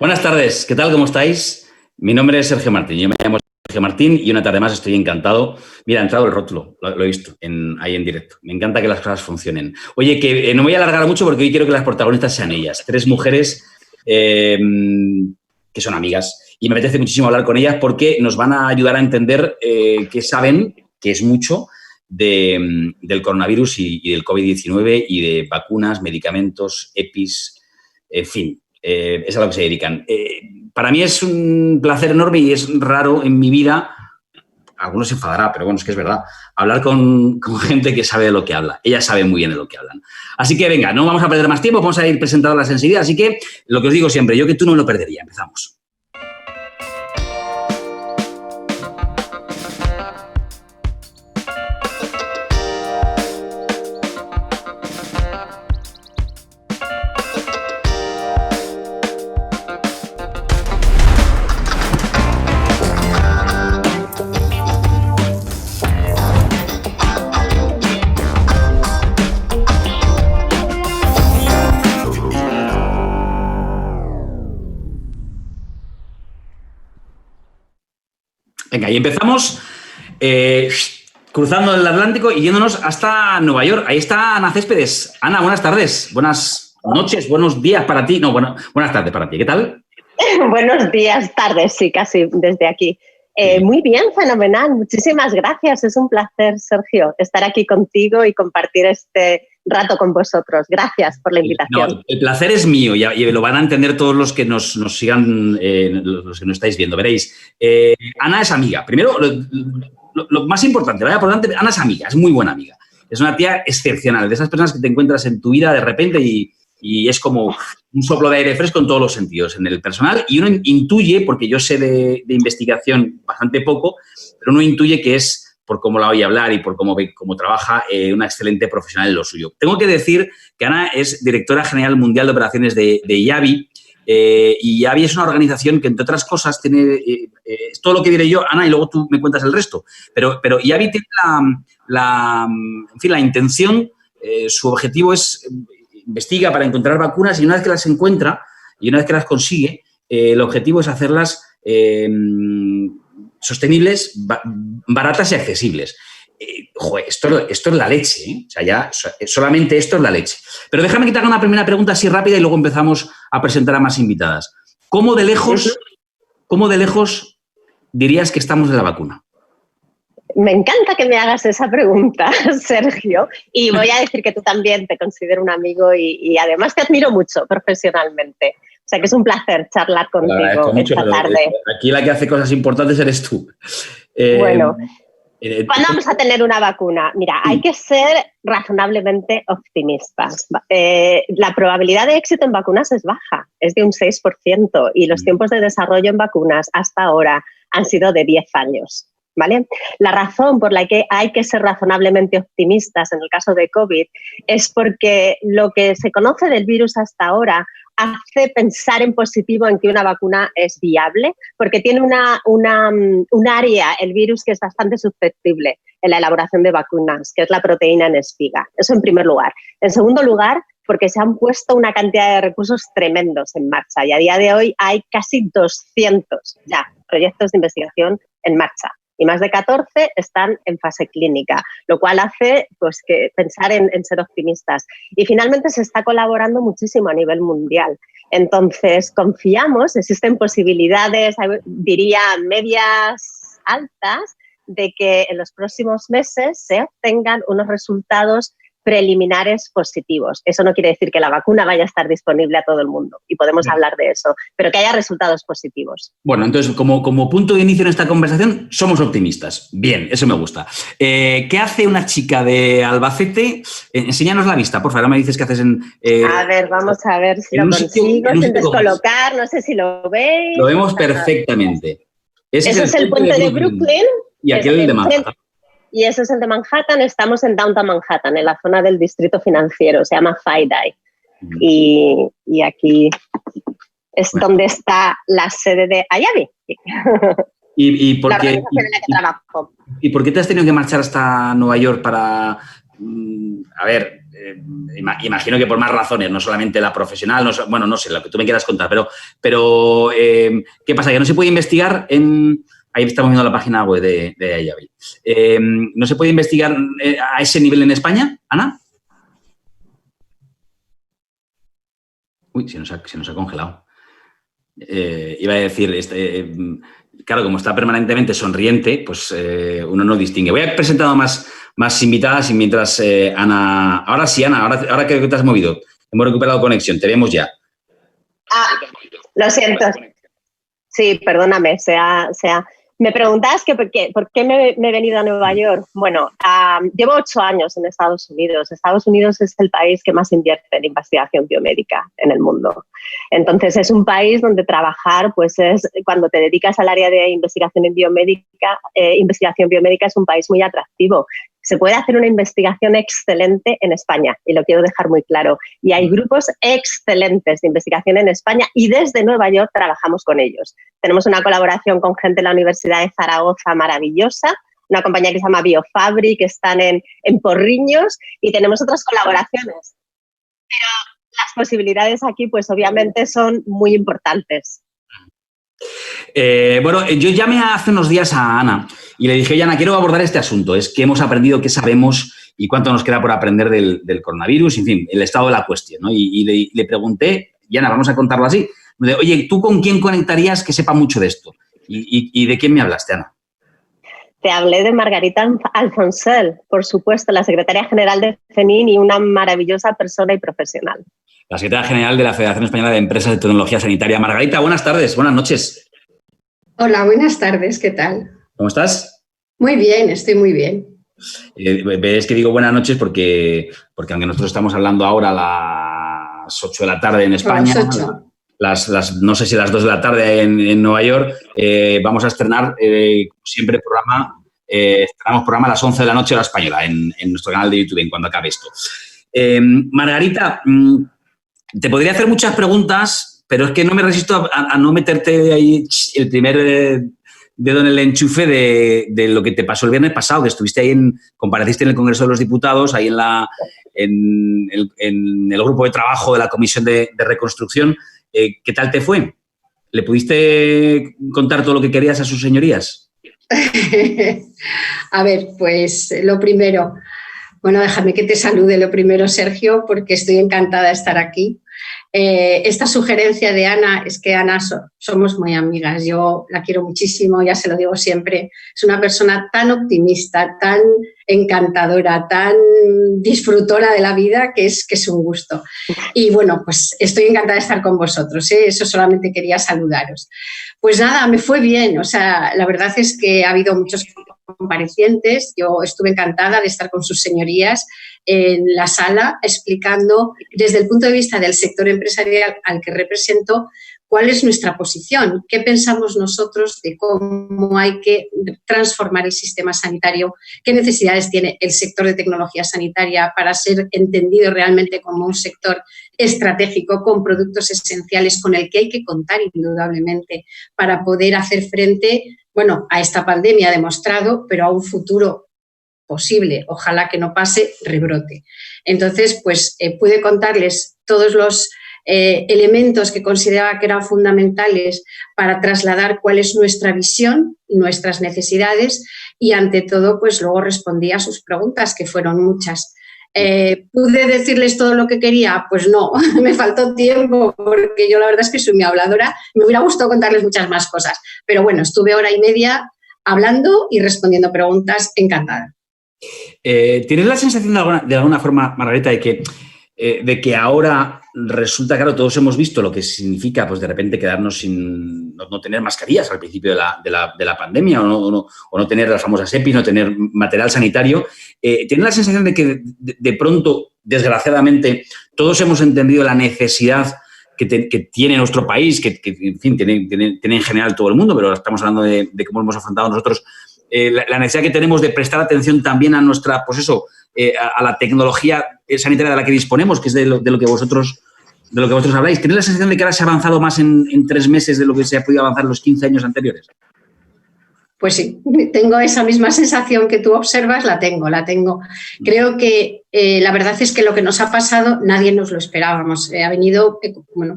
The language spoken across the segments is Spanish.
Buenas tardes, ¿qué tal? ¿Cómo estáis? Mi nombre es Sergio Martín, yo me llamo Sergio Martín y una tarde más estoy encantado. Mira, ha entrado el rótulo, lo he visto ahí en directo. Me encanta que las cosas funcionen. Oye, que no me voy a alargar mucho porque hoy quiero que las protagonistas sean ellas. 3 mujeres que son amigas y me apetece muchísimo hablar con ellas porque nos van a ayudar a entender que saben, que es mucho, del coronavirus y del COVID-19 y de vacunas, medicamentos, EPIs, en fin. Es a lo que se dedican. Para mí es un placer enorme y es raro en mi vida, algunos se enfadará, pero bueno, es que es verdad, hablar con gente que sabe de lo que habla. Ellas saben muy bien de lo que hablan. Así que venga, no vamos a perder más tiempo, vamos a ir presentándolas enseguida. Así que lo que os digo siempre, yo que tú no me lo perdería. Empezamos. Venga, y empezamos cruzando el Atlántico y yéndonos hasta Nueva York. Ahí está Ana Céspedes. Ana, buenas tardes, buenas noches, buenos días para ti. No, buenas tardes para ti. ¿Qué tal? Buenos días, tardes, sí, casi desde aquí. Muy bien, fenomenal. Muchísimas gracias. Es un placer, Sergio, estar aquí contigo y compartir este rato con vosotros. Gracias por la invitación. No, el placer es mío y lo van a entender todos los que nos sigan, los que nos estáis viendo. Veréis, Ana es amiga. Primero, lo más importante, Ana es amiga, es muy buena amiga. Es una tía excepcional, de esas personas que te encuentras en tu vida de repente y es como un soplo de aire fresco en todos los sentidos, en el personal, y uno intuye, porque yo sé de investigación bastante poco, pero uno intuye que es, por cómo la oye hablar y por cómo trabaja, una excelente profesional en lo suyo. Tengo que decir que Ana es directora general mundial de operaciones de IAVI, y IAVI es una organización que, entre otras cosas, tiene todo lo que diré yo, Ana, y luego tú me cuentas el resto, pero IAVI tiene la intención, su objetivo es investiga para encontrar vacunas y una vez que las encuentra y una vez que las consigue, el objetivo es hacerlas sostenibles, baratas y accesibles. Esto es la leche, ¿eh? O sea, ya solamente esto es la leche. Pero déjame que te haga una primera pregunta así rápida y luego empezamos a presentar a más invitadas. ¿Cómo de lejos dirías que estamos de la vacuna? Me encanta que me hagas esa pregunta, Sergio, y voy a decir que tú también te considero un amigo y además te admiro mucho profesionalmente. O sea que es un placer charlar contigo esta tarde. Aquí la que hace cosas importantes eres tú. Bueno, ¿cuándo vamos a tener una vacuna? Mira, hay que ser razonablemente optimistas. La probabilidad de éxito en vacunas es baja, es de un 6%, y los tiempos de desarrollo en vacunas hasta ahora han sido de 10 años. ¿Vale? La razón por la que hay que ser razonablemente optimistas en el caso de COVID es porque lo que se conoce del virus hasta ahora hace pensar en positivo en que una vacuna es viable, porque tiene un área, el virus, que es bastante susceptible en la elaboración de vacunas, que es la proteína en espiga. Eso en primer lugar. En segundo lugar, porque se han puesto una cantidad de recursos tremendos en marcha y a día de hoy hay casi 200 ya proyectos de investigación en marcha. Y más de 14 están en fase clínica, lo cual hace pues, que pensar en ser optimistas. Y finalmente se está colaborando muchísimo a nivel mundial. Entonces, confiamos, existen posibilidades, diría, medias altas, de que en los próximos meses se obtengan unos resultados preliminares positivos. Eso no quiere decir que la vacuna vaya a estar disponible a todo el mundo y podemos hablar de eso, pero que haya resultados positivos. Bueno, entonces, como punto de inicio en esta conversación, somos optimistas. Bien, eso me gusta. ¿Qué hace una chica de Albacete? Enséñanos la vista, por favor. Ahora me dices qué haces en... a ver, vamos a ver si lo consigo sin descolocar. No sé si lo veis. Lo vemos perfectamente. Ese es el puente de Brooklyn. Y aquel el de Manhattan. Y ese es el de Manhattan. Estamos en Downtown Manhattan, en la zona del distrito financiero. Se llama FiDi. Y aquí es donde está la sede de IAVI. ¿Y por la qué, organización en la que trabajo. ¿Y por qué te has tenido que marchar hasta Nueva York para... A ver, imagino que por más razones, no solamente la profesional, no sé, lo que tú me quieras contar, pero ¿qué pasa? ¿Que no se puede investigar en...? Ahí estamos viendo la página web de Ayabil. ¿No se puede investigar a ese nivel en España, Ana? Uy, se nos ha congelado. Iba a decir, claro, como está permanentemente sonriente, pues uno no distingue. Voy a presentar más invitadas y mientras Ana... Ahora sí, Ana, ahora creo que te has movido. Hemos recuperado conexión, te vemos ya. Lo siento. Sí, perdóname, Me preguntabas que por qué me he venido a Nueva York. Bueno, llevo 8 años en Estados Unidos. Estados Unidos es el país que más invierte en investigación biomédica en el mundo. Entonces, es un país donde trabajar, pues es cuando te dedicas al área de investigación biomédica es un país muy atractivo. Se puede hacer una investigación excelente en España, y lo quiero dejar muy claro. Y hay grupos excelentes de investigación en España y desde Nueva York trabajamos con ellos. Tenemos una colaboración con gente de la Universidad de Zaragoza maravillosa, una compañía que se llama Biofabri, que están en Porriños, y tenemos otras colaboraciones. Pero las posibilidades aquí, pues obviamente son muy importantes. Bueno, yo llamé hace unos días a Ana y le dije, Ana, quiero abordar este asunto. Es que hemos aprendido, qué sabemos y cuánto nos queda por aprender del coronavirus, en fin, el estado de la cuestión, ¿no? Y le pregunté, y Ana, vamos a contarlo así, oye, ¿tú con quién conectarías que sepa mucho de esto? ¿Y de quién me hablaste, Ana? Te hablé de Margarita Alfonsell, por supuesto, la secretaria general de FENIN y una maravillosa persona y profesional. La secretaria general de la Federación Española de Empresas de Tecnología Sanitaria. Margarita, buenas tardes, buenas noches. Hola, buenas tardes, ¿qué tal? ¿Cómo estás? Muy bien, estoy muy bien. Ves que digo buenas noches porque aunque nosotros estamos hablando ahora a las 8 de la tarde en España, no sé si las 2 de la tarde en Nueva York, vamos a estrenar siempre estrenamos programa a las 11 de la noche hora española en nuestro canal de YouTube cuando acabe esto. Margarita, te podría hacer muchas preguntas, pero es que no me resisto a no meterte ahí el primer dedo en el enchufe de lo que te pasó el viernes pasado, que estuviste ahí, compareciste en el Congreso de los Diputados, ahí en el grupo de trabajo de la Comisión de Reconstrucción. ¿Qué tal te fue? ¿Le pudiste contar todo lo que querías a sus señorías? A ver, pues lo primero, bueno, déjame que te salude lo primero, Sergio, porque estoy encantada de estar aquí. Esta sugerencia de Ana, es que Ana somos muy amigas, yo la quiero muchísimo, ya se lo digo siempre, es una persona tan optimista, tan encantadora, tan disfrutora de la vida que es un gusto. Y bueno, pues estoy encantada de estar con vosotros, eso solamente quería saludaros. Pues nada, me fue bien, o sea, la verdad es que ha habido muchos comparecientes, yo estuve encantada de estar con sus señorías en la sala explicando desde el punto de vista del sector empresarial al que represento cuál es nuestra posición, qué pensamos nosotros de cómo hay que transformar el sistema sanitario, qué necesidades tiene el sector de tecnología sanitaria para ser entendido realmente como un sector estratégico con productos esenciales con el que hay que contar indudablemente para poder hacer frente, bueno, a esta pandemia demostrado, pero a un futuro posible, ojalá que no pase, rebrote. Entonces, pues pude contarles todos los elementos que consideraba que eran fundamentales para trasladar cuál es nuestra visión y nuestras necesidades y, ante todo, pues luego respondí a sus preguntas, que fueron muchas. ¿Pude decirles todo lo que quería? Pues no, me faltó tiempo porque yo la verdad es que soy muy habladora, me hubiera gustado contarles muchas más cosas, pero bueno, estuve 1 hora y media hablando y respondiendo preguntas, encantada. ¿Tienes la sensación de alguna forma, Margarita, de que ahora resulta, claro, todos hemos visto lo que significa, pues de repente quedarnos sin no tener mascarillas al principio de la pandemia o no tener las famosas EPIs, no tener material sanitario? ¿Tienes la sensación de que de pronto, desgraciadamente, todos hemos entendido la necesidad que tiene nuestro país, que en fin, tiene en general todo el mundo, pero ahora estamos hablando de cómo hemos afrontado nosotros la necesidad que tenemos de prestar atención también a nuestra, pues eso, a la tecnología sanitaria de la que disponemos, que es de lo que vosotros habláis? ¿Tenéis la sensación de que ahora se ha avanzado más en 3 meses de lo que se ha podido avanzar en los 15 años anteriores? Pues sí, tengo esa misma sensación que tú observas, la tengo. Creo que la verdad es que lo que nos ha pasado nadie nos lo esperábamos. Ha venido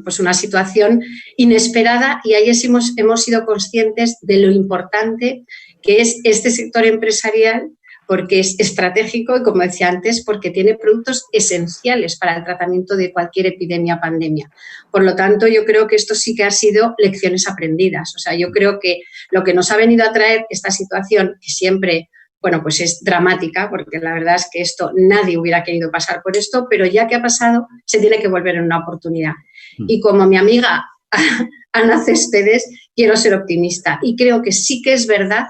pues una situación inesperada y ahí hemos sido conscientes de lo importante que es este sector empresarial, porque es estratégico y, como decía antes, porque tiene productos esenciales para el tratamiento de cualquier epidemia o pandemia. Por lo tanto, yo creo que esto sí que ha sido lecciones aprendidas. O sea, yo creo que lo que nos ha venido a traer esta situación, que siempre, pues es dramática, porque la verdad es que nadie hubiera querido pasar por esto, pero ya que ha pasado, se tiene que volver en una oportunidad. Y como mi amiga Ana Céspedes, quiero ser optimista y creo que sí que es verdad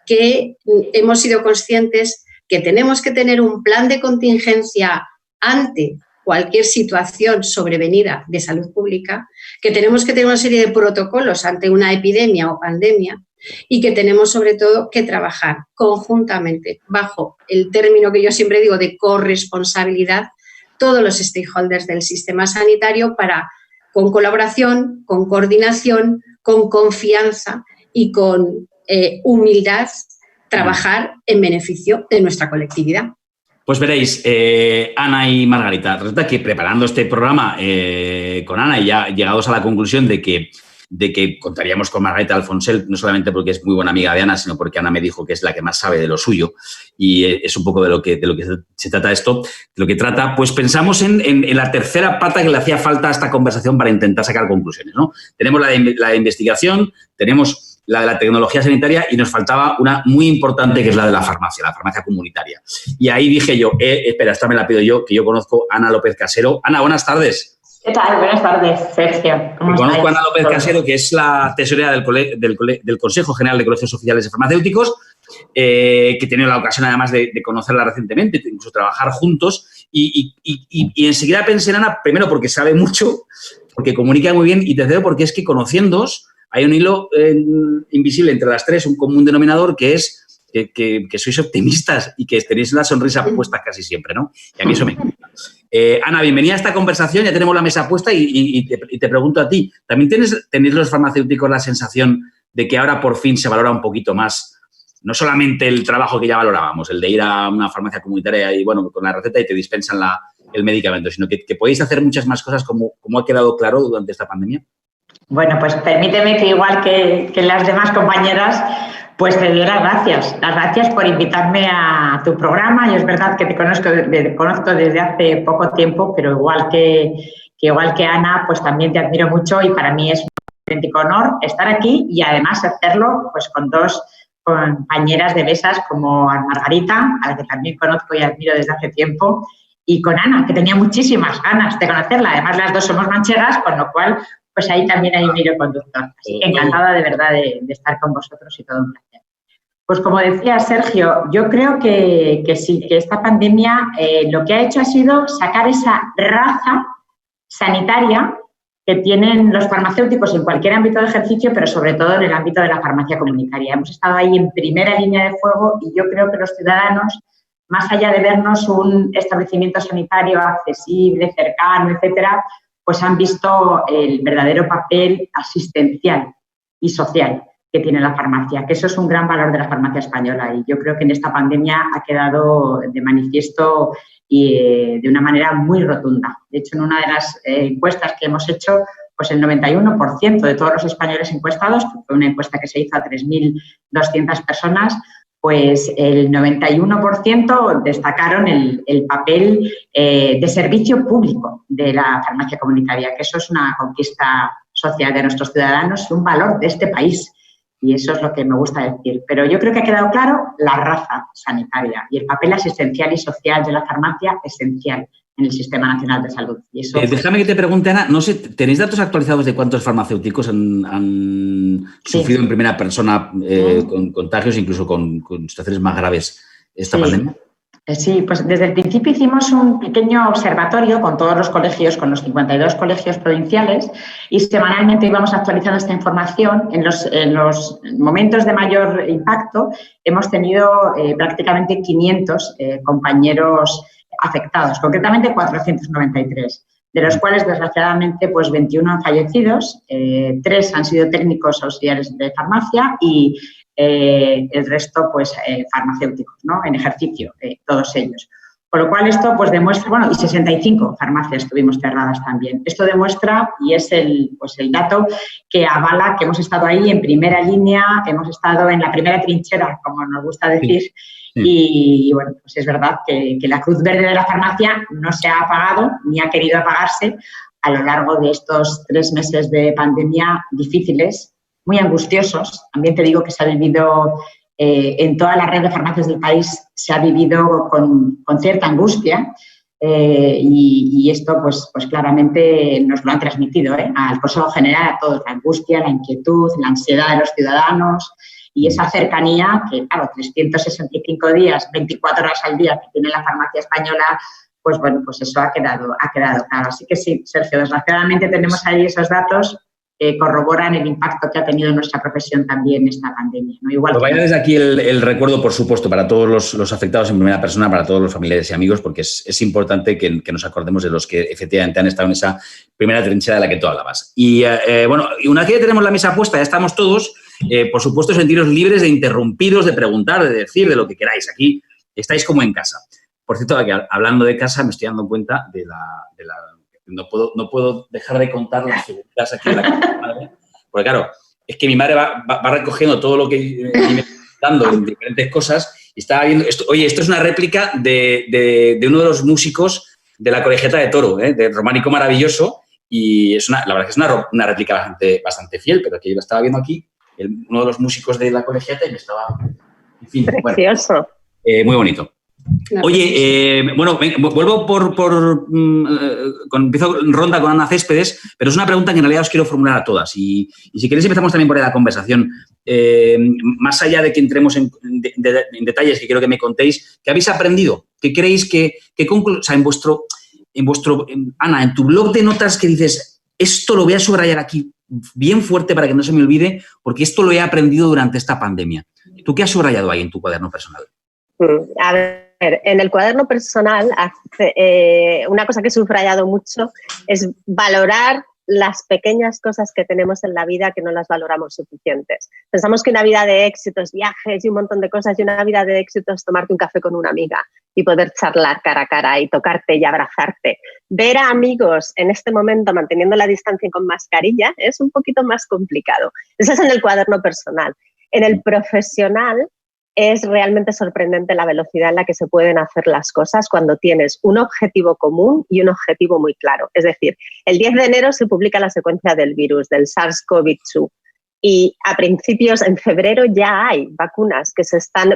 que hemos sido conscientes que tenemos que tener un plan de contingencia ante cualquier situación sobrevenida de salud pública, que tenemos que tener una serie de protocolos ante una epidemia o pandemia y que tenemos sobre todo que trabajar conjuntamente bajo el término que yo siempre digo de corresponsabilidad, todos los stakeholders del sistema sanitario para, con colaboración, con coordinación, con confianza y con humildad, trabajar en beneficio de nuestra colectividad. Pues veréis, Ana y Margarita, resulta que preparando este programa con Ana y ya llegados a la conclusión de que contaríamos con Margarita Alfonsel, no solamente porque es muy buena amiga de Ana, sino porque Ana me dijo que es la que más sabe de lo suyo y es un poco de lo que se trata esto, de lo que trata, pues pensamos en la tercera pata que le hacía falta a esta conversación para intentar sacar conclusiones, ¿no? Tenemos la de investigación, tenemos la de la tecnología sanitaria y nos faltaba una muy importante que es la de la farmacia comunitaria. Y ahí dije yo, espera, esta me la pido yo, que yo conozco a Ana López Casero. Ana, buenas tardes. ¿Qué tal? Buenas tardes, Sergio. ¿Cómo estáis? Conozco a Ana López Casero, que es la tesorera del Consejo General de Colegios Oficiales de Farmacéuticos, que he tenido la ocasión además de conocerla recientemente, incluso trabajar juntos. Y enseguida pensé en Ana, primero porque sabe mucho, porque comunica muy bien, y tercero porque es que conociéndoos hay un hilo invisible entre las tres, un común denominador que es que sois optimistas y que tenéis la sonrisa puesta casi siempre, ¿no? Y a mí eso me encanta. Ana, bienvenida a esta conversación, ya tenemos la mesa puesta y te pregunto a ti, ¿también tenéis los farmacéuticos la sensación de que ahora por fin se valora un poquito más, no solamente el trabajo que ya valorábamos, el de ir a una farmacia comunitaria y, bueno, con la receta y te dispensan el medicamento, sino que podéis hacer muchas más cosas como ha quedado claro durante esta pandemia? Bueno, pues permíteme que igual que las demás compañeras, pues te doy las gracias por invitarme a tu programa. Yo es verdad que te conozco desde hace poco tiempo, pero igual que Ana, pues también te admiro mucho y para mí es un auténtico honor estar aquí y además hacerlo pues con dos compañeras de mesas como Margarita, a la que también conozco y admiro desde hace tiempo, y con Ana, que tenía muchísimas ganas de conocerla. Además, las dos somos manchegas, con lo cual pues ahí también hay un hilo conductor. Así que encantada de verdad de estar con vosotros y todo un placer. Pues como decía Sergio, yo creo que sí, que esta pandemia lo que ha hecho ha sido sacar esa raza sanitaria que tienen los farmacéuticos en cualquier ámbito de ejercicio, pero sobre todo en el ámbito de la farmacia comunitaria. Hemos estado ahí en primera línea de fuego y yo creo que los ciudadanos, más allá de vernos un establecimiento sanitario accesible, cercano, etcétera, pues han visto el verdadero papel asistencial y social que tiene la farmacia, que eso es un gran valor de la farmacia española y yo creo que en esta pandemia ha quedado de manifiesto y de una manera muy rotunda. De hecho, en una de las encuestas que hemos hecho, pues el 91% de todos los españoles encuestados, que fue una encuesta que se hizo a 3.200 personas, pues el 91% destacaron el papel de servicio público de la farmacia comunitaria, que eso es una conquista social de nuestros ciudadanos y un valor de este país. Y eso es lo que me gusta decir. Pero yo creo que ha quedado claro la raza sanitaria y el papel asistencial y social de la farmacia esencial en el Sistema Nacional de Salud. Y eso, déjame que te pregunte, Ana, no sé, ¿tenéis datos actualizados de cuántos farmacéuticos han sufrido en primera persona con contagios, incluso con situaciones más graves esta pandemia? Sí, pues desde el principio hicimos un pequeño observatorio con todos los colegios, con los 52 colegios provinciales y semanalmente íbamos actualizando esta información. En los momentos de mayor impacto hemos tenido prácticamente 500 compañeros afectados, concretamente 493, de los cuales desgraciadamente pues 21 han fallecido, 3 han sido técnicos auxiliares de farmacia y el resto, pues, farmacéuticos, ¿no? En ejercicio, todos ellos. Por lo cual esto pues demuestra, bueno, y 65 farmacias tuvimos cerradas también. Esto demuestra, y es el dato que avala que hemos estado ahí en primera línea, hemos estado en la primera trinchera, como nos gusta decir, sí. Y bueno, pues es verdad que la cruz verde de la farmacia no se ha apagado ni ha querido apagarse a lo largo de estos 3 meses de pandemia difíciles, muy angustiosos. También te digo que se ha vivido... en toda la red de farmacias del país se ha vivido con cierta angustia y esto pues claramente nos lo han transmitido al Consejo General, a todos, la angustia, la inquietud, la ansiedad de los ciudadanos y esa cercanía que, claro, 365 días, 24 horas al día que tiene la farmacia española, pues bueno, pues eso ha quedado claro. Así que sí, Sergio, desgraciadamente tenemos ahí esos datos que corroboran el impacto que ha tenido en nuestra profesión también esta pandemia, ¿no? Igual pues vaya desde aquí el recuerdo, por supuesto, para todos los afectados en primera persona, para todos los familiares y amigos, porque es importante que nos acordemos de los que efectivamente han estado en esa primera trinchera de la que tú hablabas. Y bueno, y una vez que ya tenemos la mesa puesta, ya estamos todos, por supuesto, sentiros libres de interrumpiros, de preguntar, de decir, de lo que queráis. Aquí estáis como en casa. Por cierto, hablando de casa, me estoy dando cuenta de la no puedo dejar de contar las figuras aquí de la casa de mi madre, porque claro, es que mi madre va recogiendo todo lo que me está dando en diferentes cosas y estaba viendo esto. Oye, esto es una réplica de uno de los músicos de la Colegiata de Toro, de Románico Maravilloso, y la verdad que es una réplica bastante fiel, pero que yo lo estaba viendo aquí, uno de los músicos de la Colegiata y me estaba... En fin, precioso. Bueno, muy bonito. Oye, bueno, vuelvo empiezo ronda con Ana Céspedes, pero es una pregunta que en realidad os quiero formular a todas. Y si queréis empezamos también por ahí la conversación. Más allá de que entremos en detalles que quiero que me contéis, ¿qué habéis aprendido? ¿Qué creéis o sea, Ana, en tu blog de notas que dices, esto lo voy a subrayar aquí bien fuerte para que no se me olvide, porque esto lo he aprendido durante esta pandemia. ¿Tú qué has subrayado ahí en tu cuaderno personal? A ver, en el cuaderno personal, una cosa que he subrayado mucho es valorar las pequeñas cosas que tenemos en la vida que no las valoramos suficientes. Pensamos que una vida de éxito es viajes y un montón de cosas, y una vida de éxito es tomarte un café con una amiga y poder charlar cara a cara y tocarte y abrazarte. Ver a amigos en este momento manteniendo la distancia y con mascarilla es un poquito más complicado. Eso es en el cuaderno personal. En el profesional, es realmente sorprendente la velocidad en la que se pueden hacer las cosas cuando tienes un objetivo común y un objetivo muy claro. Es decir, el 10 de enero se publica la secuencia del virus, del SARS-CoV-2, y a principios, en febrero, ya hay vacunas que se están,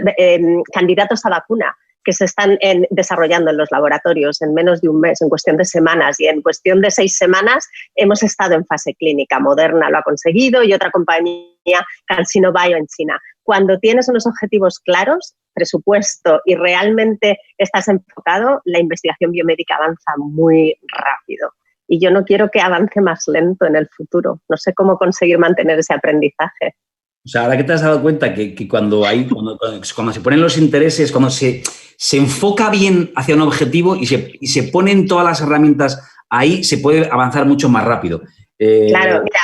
candidatos a vacuna, que se están desarrollando en los laboratorios en menos de un mes, en cuestión de semanas, y en cuestión de 6 semanas hemos estado en fase clínica. Moderna lo ha conseguido y otra compañía, CanSino Bio, en China. Cuando tienes unos objetivos claros, presupuesto y realmente estás enfocado, la investigación biomédica avanza muy rápido. Y yo no quiero que avance más lento en el futuro. No sé cómo conseguir mantener ese aprendizaje. O sea, ahora que te has dado cuenta que cuando se ponen los intereses, cuando se enfoca bien hacia un objetivo y se ponen todas las herramientas ahí, se puede avanzar mucho más rápido. Claro, mira,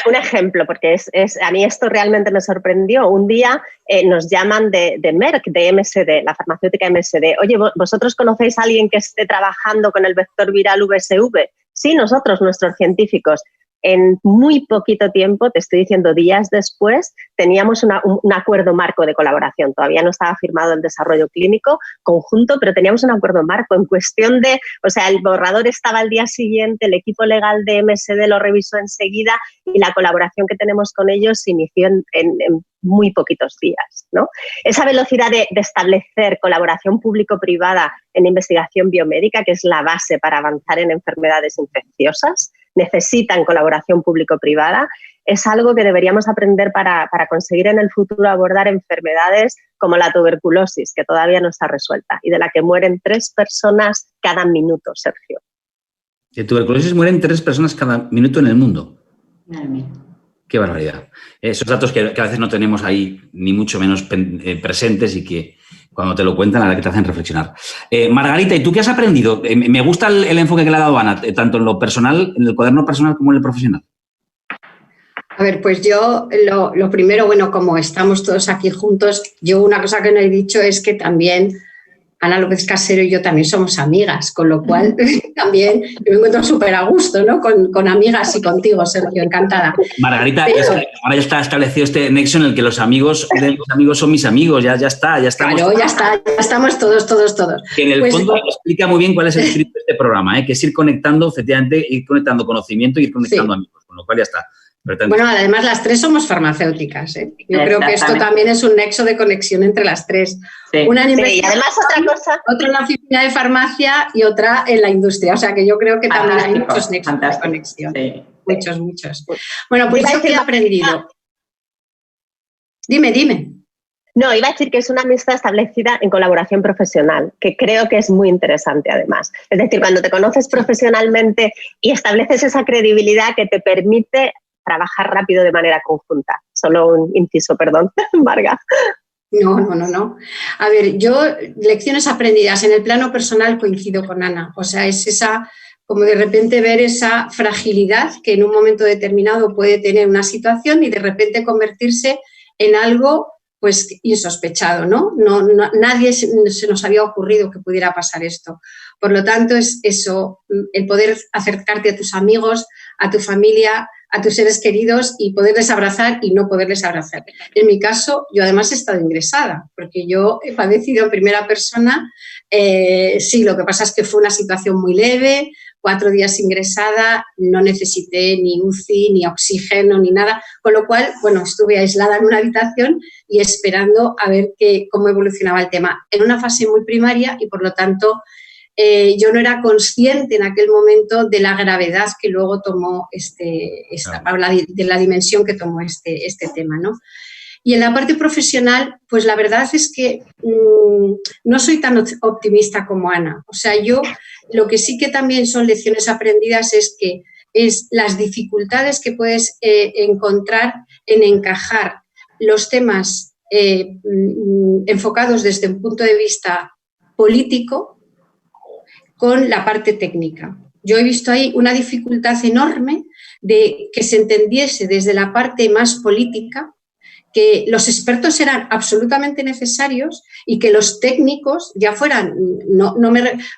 un ejemplo, porque a mí esto realmente me sorprendió. Un día nos llaman de Merck, de MSD, la farmacéutica MSD. Oye, ¿vosotros conocéis a alguien que esté trabajando con el vector viral VSV? Sí, nosotros, nuestros científicos. En muy poquito tiempo, te estoy diciendo días después, teníamos un acuerdo marco de colaboración. Todavía no estaba firmado el desarrollo clínico conjunto, pero teníamos un acuerdo marco en cuestión de, o sea, el borrador estaba al día siguiente, el equipo legal de MSD lo revisó enseguida y la colaboración que tenemos con ellos se inició en muy poquitos días, ¿no? Esa velocidad de establecer colaboración público-privada en investigación biomédica, que es la base para avanzar en enfermedades infecciosas, necesitan colaboración público-privada, es algo que deberíamos aprender para conseguir en el futuro abordar enfermedades como la tuberculosis, que todavía no está resuelta y de la que mueren 3 personas cada minuto, Sergio. De tuberculosis mueren 3 personas cada minuto en el mundo. Qué barbaridad. Esos datos que a veces no tenemos ahí ni mucho menos presentes y que cuando te lo cuentan, la verdad que te hacen reflexionar. Margarita, ¿y tú qué has aprendido? Me gusta el enfoque que le ha dado Ana, tanto en lo personal, en el cuaderno personal como en el profesional. A ver, pues yo lo primero, bueno, como estamos todos aquí juntos, yo una cosa que no he dicho es que también Ana López Casero y yo también somos amigas, con lo cual también me encuentro súper a gusto, ¿no? Con amigas y contigo, Sergio, encantada. Margarita, es que ahora ya está establecido este nexo en el que los amigos de mis amigos son mis amigos, ya está, ya estamos. Claro, ya estamos todos. Que en el fondo explica muy bien cuál es el espíritu de este programa, que es ir conectando, efectivamente, ir conectando conocimiento y ir conectando amigos, con lo cual ya está. Bueno, además las tres somos farmacéuticas, ¿eh? Yo creo que esto también es un nexo de conexión entre las tres. Sí. Una en y además otra en la oficina de farmacia y otra en la industria. O sea que yo creo que también hay muchos nexos de conexión. Sí. Muchos. Bueno, pues yo he aprendido. Dime. No, iba a decir que es una amistad establecida en colaboración profesional, que creo que es muy interesante además. Es decir, cuando te conoces profesionalmente y estableces esa credibilidad que te permite trabajar rápido de manera conjunta. Solo un inciso, perdón, Marga. No. A ver, yo lecciones aprendidas en el plano personal coincido con Ana. O sea, es esa, como de repente ver esa fragilidad que en un momento determinado puede tener una situación y de repente convertirse en algo pues insospechado, ¿no? Nadie se nos había ocurrido que pudiera pasar esto. Por lo tanto, es eso, el poder acercarte a tus amigos, a tu familia, a tus seres queridos y poderles abrazar y no poderles abrazar. En mi caso, yo además he estado ingresada, porque yo he padecido en primera persona, sí, lo que pasa es que fue una situación muy leve, 4 días ingresada, no necesité ni UCI, ni oxígeno, ni nada, con lo cual, bueno, estuve aislada en una habitación y esperando a ver cómo evolucionaba el tema. En una fase muy primaria y, por lo tanto, yo no era consciente en aquel momento de la gravedad que luego tomó de la dimensión que tomó este tema, ¿no? Y en la parte profesional, pues la verdad es que no soy tan optimista como Ana. O sea, yo lo que sí que también son lecciones aprendidas es las dificultades que puedes encontrar en encajar los temas enfocados desde un punto de vista político con la parte técnica. Yo he visto ahí una dificultad enorme de que se entendiese desde la parte más política que los expertos eran absolutamente necesarios y que los técnicos ya fueran,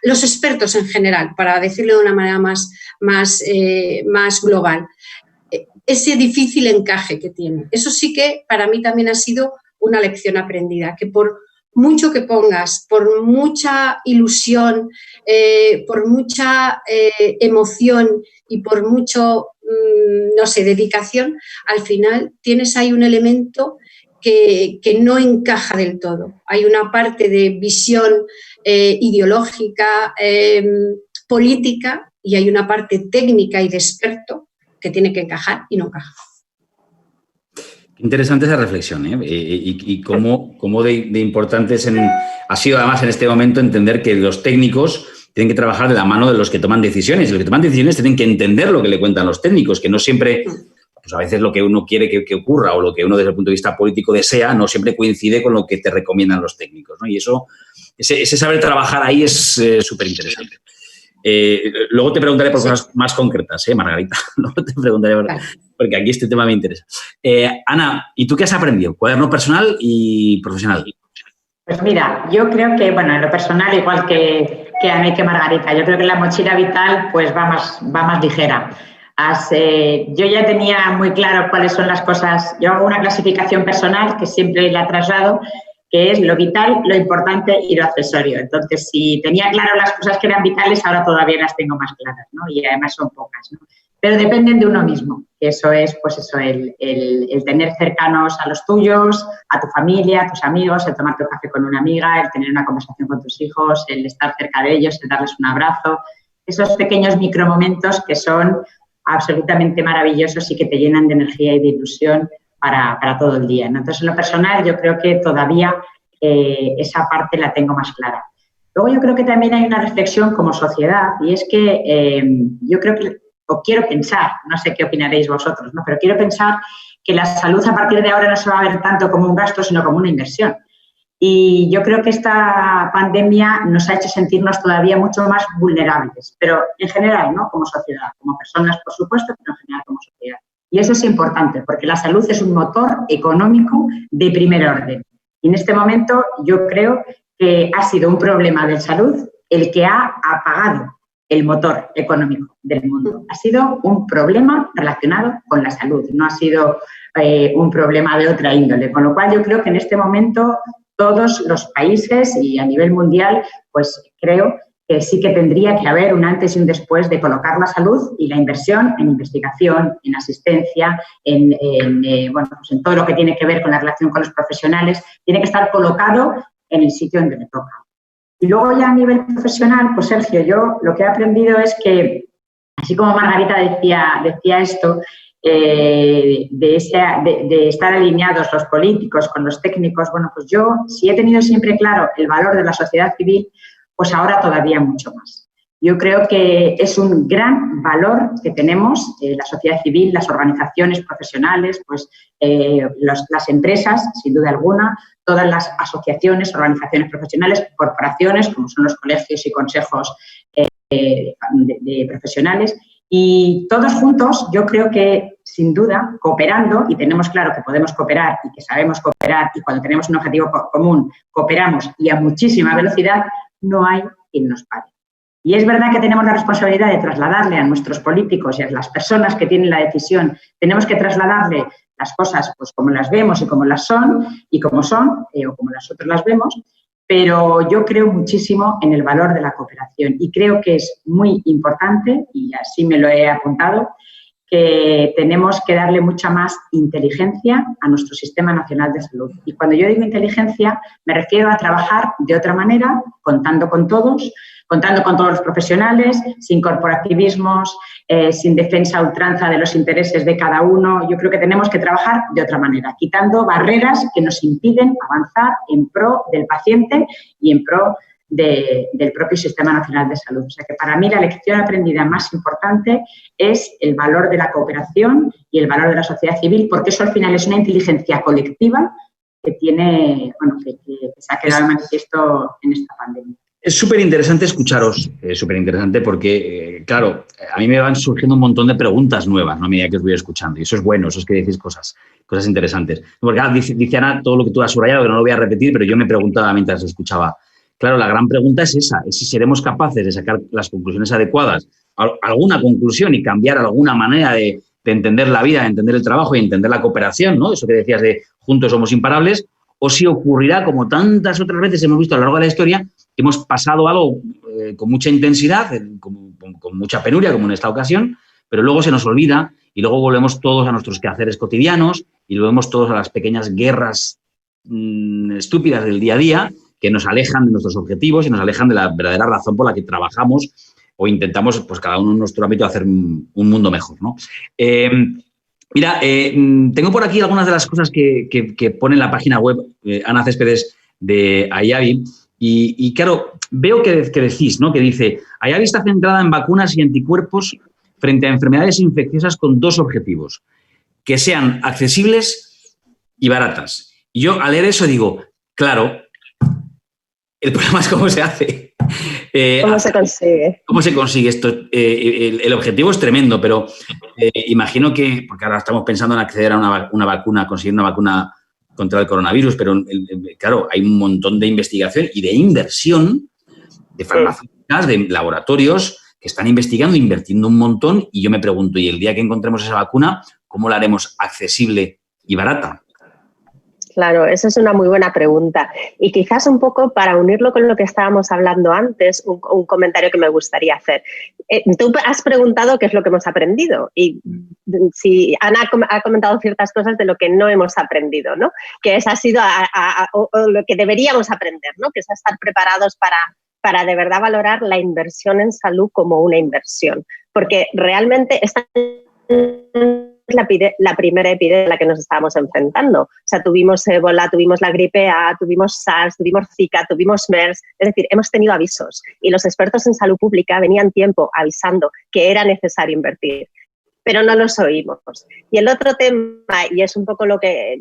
los expertos en general, para decirlo de una manera más global, ese difícil encaje que tiene. Eso sí que para mí también ha sido una lección aprendida, que por mucho que pongas, por mucha ilusión, por mucha emoción y por mucho, dedicación, al final tienes ahí un elemento que no encaja del todo. Hay una parte de visión ideológica, política, y hay una parte técnica y de experto que tiene que encajar y no encaja. Interesante esa reflexión, ¿eh? Y cómo de importante ha sido además en este momento entender que los técnicos tienen que trabajar de la mano de los que toman decisiones. Y los que toman decisiones tienen que entender lo que le cuentan los técnicos, que no siempre, pues a veces lo que uno quiere que ocurra o lo que uno desde el punto de vista político desea no siempre coincide con lo que te recomiendan los técnicos, ¿no? Y ese saber trabajar ahí es súper interesante. Luego te preguntaré por cosas más concretas, Margarita. Luego te preguntaré porque aquí este tema me interesa. Ana, ¿y tú qué has aprendido? Cuaderno personal y profesional. Pues mira, yo creo que, bueno, en lo personal, igual que Ana y que Margarita, yo creo que la mochila vital pues va más ligera. Yo ya tenía muy claro cuáles son las cosas. Yo hago una clasificación personal que siempre la traslado, que es lo vital, lo importante y lo accesorio. Entonces, si tenía claro las cosas que eran vitales, ahora todavía las tengo más claras, ¿no? Y además son pocas, ¿no? Pero dependen de uno mismo. Eso es, pues eso, el tener cercanos a los tuyos, a tu familia, a tus amigos, el tomarte un café con una amiga, el tener una conversación con tus hijos, el estar cerca de ellos, el darles un abrazo. Esos pequeños micromomentos que son absolutamente maravillosos y que te llenan de energía y de ilusión para todo el día, ¿no? Entonces, en lo personal, yo creo que todavía esa parte la tengo más clara. Luego, yo creo que también hay una reflexión como sociedad y es que yo creo que, o quiero pensar, no sé qué opinaréis vosotros, ¿no? Pero quiero pensar que la salud a partir de ahora no se va a ver tanto como un gasto, sino como una inversión. Y yo creo que esta pandemia nos ha hecho sentirnos todavía mucho más vulnerables, pero en general, ¿no? Como sociedad, como personas, por supuesto, pero en general como sociedad. Y eso es importante, porque la salud es un motor económico de primer orden. Y en este momento yo creo que ha sido un problema de salud el que ha apagado el motor económico del mundo. Ha sido un problema relacionado con la salud, no ha sido un problema de otra índole. Con lo cual yo creo que en este momento todos los países y a nivel mundial, pues creo que sí que tendría que haber un antes y un después de colocar la salud y la inversión en investigación, en asistencia, en todo lo que tiene que ver con la relación con los profesionales, tiene que estar colocado en el sitio donde le toca. Y luego ya a nivel profesional, pues Sergio, yo lo que he aprendido es que, así como Margarita decía esto, de estar alineados los políticos con los técnicos, bueno, pues yo sí he tenido siempre claro el valor de la sociedad civil, pues ahora todavía mucho más. Yo creo que es un gran valor que tenemos la sociedad civil, las organizaciones profesionales, pues las empresas, sin duda alguna, todas las asociaciones, organizaciones profesionales, corporaciones, como son los colegios y consejos de profesionales, y todos juntos, yo creo que, sin duda, cooperando, y tenemos claro que podemos cooperar y que sabemos cooperar, y cuando tenemos un objetivo común, cooperamos y a muchísima velocidad, no hay quien nos pare. Y es verdad que tenemos la responsabilidad de trasladarle a nuestros políticos y a las personas que tienen la decisión, tenemos que trasladarle las cosas pues como las vemos y como las son, y como son, o como nosotros las vemos, pero yo creo muchísimo en el valor de la cooperación y creo que es muy importante, y así me lo he apuntado, que tenemos que darle mucha más inteligencia a nuestro Sistema Nacional de Salud. Y cuando yo digo inteligencia, me refiero a trabajar de otra manera, contando con todos los profesionales, sin corporativismos, sin defensa a ultranza de los intereses de cada uno. Yo creo que tenemos que trabajar de otra manera, quitando barreras que nos impiden avanzar en pro del paciente y en pro del propio Sistema Nacional de Salud. O sea que para mí la lección aprendida más importante es el valor de la cooperación y el valor de la sociedad civil, porque eso al final es una inteligencia colectiva que tiene, que se ha quedado manifiesto en esta pandemia. Es súper interesante escucharos, súper interesante porque, claro, a mí me van surgiendo un montón de preguntas nuevas, ¿no? A medida que os voy escuchando, y eso es bueno, eso es que decís cosas interesantes. Porque dice Ana todo lo que tú has subrayado, que no lo voy a repetir, pero yo me preguntaba mientras escuchaba. Claro, la gran pregunta es esa, es si seremos capaces de sacar las conclusiones adecuadas, alguna conclusión y cambiar alguna manera de entender la vida, de entender el trabajo y entender la cooperación, ¿no? Eso que decías de juntos somos imparables, o si ocurrirá, como tantas otras veces hemos visto a lo largo de la historia, que hemos pasado algo con mucha intensidad, con mucha penuria, como en esta ocasión, pero luego se nos olvida y luego volvemos todos a nuestros quehaceres cotidianos y volvemos todos a las pequeñas guerras estúpidas del día a día que nos alejan de nuestros objetivos y nos alejan de la verdadera razón por la que trabajamos o intentamos, pues cada uno en nuestro ámbito, hacer un mundo mejor, ¿no? Mira, tengo por aquí algunas de las cosas que pone en la página web Ana Céspedes de Ayavi. Y claro, veo que decís, ¿no? Que dice, Ayavi está centrada en vacunas y anticuerpos frente a enfermedades infecciosas con dos objetivos, que sean accesibles y baratas. Y yo al leer eso digo, claro, el problema es cómo se hace. ¿Cómo se consigue? ¿Cómo se consigue esto? El objetivo es tremendo, pero imagino que, porque ahora estamos pensando en acceder a una vacuna, conseguir una vacuna contra el coronavirus, pero claro, hay un montón de investigación y de inversión de farmacéuticas, de laboratorios que están investigando, invirtiendo un montón, y yo me pregunto, ¿y el día que encontremos esa vacuna, cómo la haremos accesible y barata? Claro, esa es una muy buena pregunta. Y quizás un poco para unirlo con lo que estábamos hablando antes, un comentario que me gustaría hacer. Tú has preguntado qué es lo que hemos aprendido y si Ana ha comentado ciertas cosas de lo que no hemos aprendido, ¿no? Que esa ha sido o lo que deberíamos aprender, ¿no? Que es estar preparados para de verdad valorar la inversión en salud como una inversión. Porque realmente esta la primera epidemia a la que nos estábamos enfrentando. O sea, tuvimos ébola, tuvimos la gripe A, tuvimos SARS, tuvimos Zika, tuvimos MERS. Es decir, hemos tenido avisos y los expertos en salud pública venían tiempo avisando que era necesario invertir, pero no los oímos. Y el otro tema, y es un poco lo que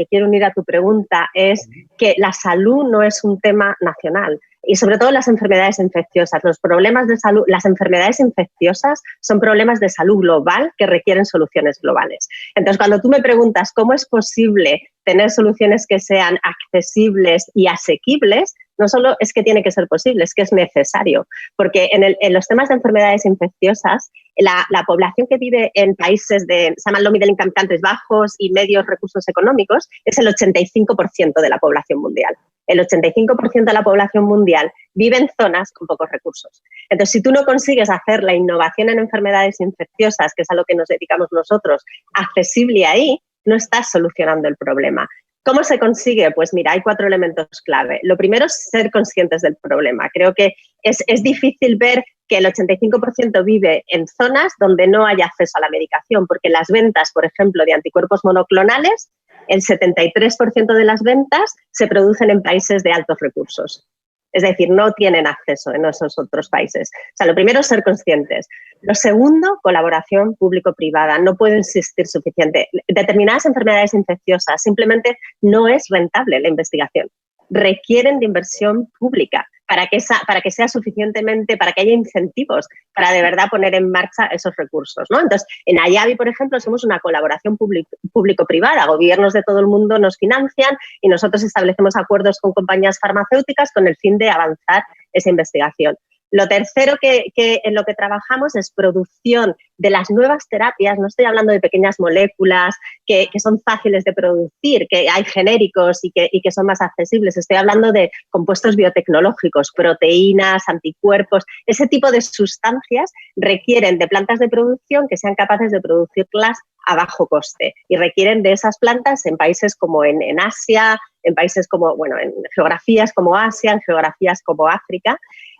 quiero unir a tu pregunta, es que la salud no es un tema nacional. y sobre todo las enfermedades infecciosas. Los problemas de salud, las enfermedades infecciosas son problemas de salud global que requieren soluciones globales. Entonces, cuando tú me preguntas cómo es posible tener soluciones que sean accesibles y asequibles, no solo es que tiene que ser posible, es que es necesario. Porque en los temas de enfermedades infecciosas, la población que vive en países se llaman low middle income countries, bajos y medios recursos económicos, es el 85% de la población mundial. El 85% de la población mundial vive en zonas con pocos recursos. Entonces, si tú no consigues hacer la innovación en enfermedades infecciosas, que es a lo que nos dedicamos nosotros, accesible ahí, no estás solucionando el problema. ¿Cómo se consigue? Pues mira, hay 4 elementos clave. Lo primero es ser conscientes del problema. Creo que es difícil ver que el 85% vive en zonas donde no hay acceso a la medicación, porque las ventas, por ejemplo, de anticuerpos monoclonales, el 73% de las ventas se producen en países de altos recursos. Es decir, no tienen acceso en esos otros países. O sea, lo primero es ser conscientes. Lo segundo, colaboración público-privada. No puedo insistir suficiente. Determinadas enfermedades infecciosas simplemente no es rentable la investigación. Requieren de inversión pública para que sea suficientemente, para que haya incentivos para de verdad poner en marcha esos recursos, ¿no? Entonces, en Ayavi, por ejemplo, somos una colaboración público-privada. Gobiernos de todo el mundo nos financian y nosotros establecemos acuerdos con compañías farmacéuticas con el fin de avanzar esa investigación. Lo tercero que en lo que trabajamos es producción de las nuevas terapias. No estoy hablando de pequeñas moléculas que son fáciles de producir, que hay genéricos y que son más accesibles. Estoy hablando de compuestos biotecnológicos, proteínas, anticuerpos. Ese tipo de sustancias requieren de plantas de producción que sean capaces de producirlas a bajo coste y requieren de esas plantas en países como en Asia, en países como, bueno, en geografías como Asia, en geografías como África.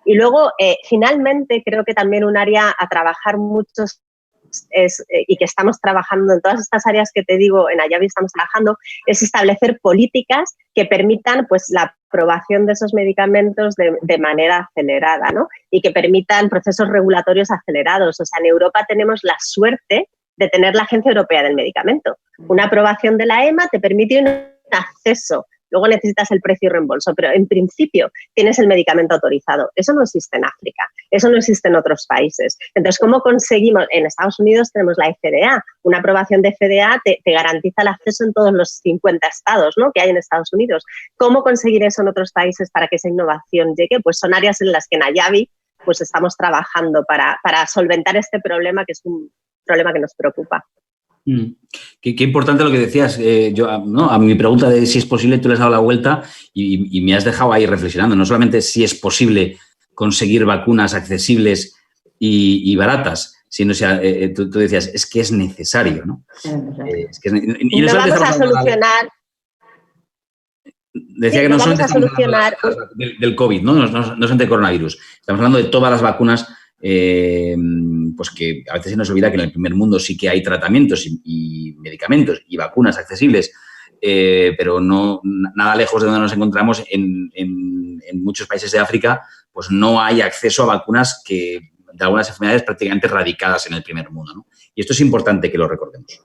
Y luego, finalmente, creo que también un área a trabajar mucho y que estamos trabajando en todas estas áreas que te digo, en Ayavi estamos trabajando, es establecer políticas que permitan pues, la aprobación de esos medicamentos de manera acelerada, ¿no? Y que permitan procesos regulatorios acelerados. O sea, en Europa tenemos la suerte de tener la Agencia Europea del Medicamento. Una aprobación de la EMA te permite un acceso. Luego necesitas el precio y reembolso, pero en principio tienes el medicamento autorizado. Eso no existe en África, eso no existe en otros países. Entonces, ¿cómo conseguimos? En Estados Unidos tenemos la FDA. Una aprobación de FDA te garantiza el acceso en todos los 50 estados, ¿no?, que hay en Estados Unidos. ¿Cómo conseguir eso en otros países para que esa innovación llegue? Pues son áreas en las que en Ayavi pues estamos trabajando para solventar este problema, que es un problema que nos preocupa. Qué importante lo que decías. ¿No? A mi pregunta de si es posible, tú le has dado la vuelta y me has dejado ahí reflexionando. No solamente si es posible conseguir vacunas accesibles y baratas, sino tú decías, es que es necesario, ¿no? Y no vamos a solucionar... Decía que no vamos a solucionar del COVID, ¿no? No solamente del coronavirus. Estamos hablando de todas las vacunas. Pues que a veces se nos olvida que en el primer mundo sí que hay tratamientos y medicamentos y vacunas accesibles, pero no nada lejos de donde nos encontramos en muchos países de África, pues no hay acceso a vacunas de algunas enfermedades prácticamente erradicadas en el primer mundo, ¿no? Y esto es importante que lo recordemos.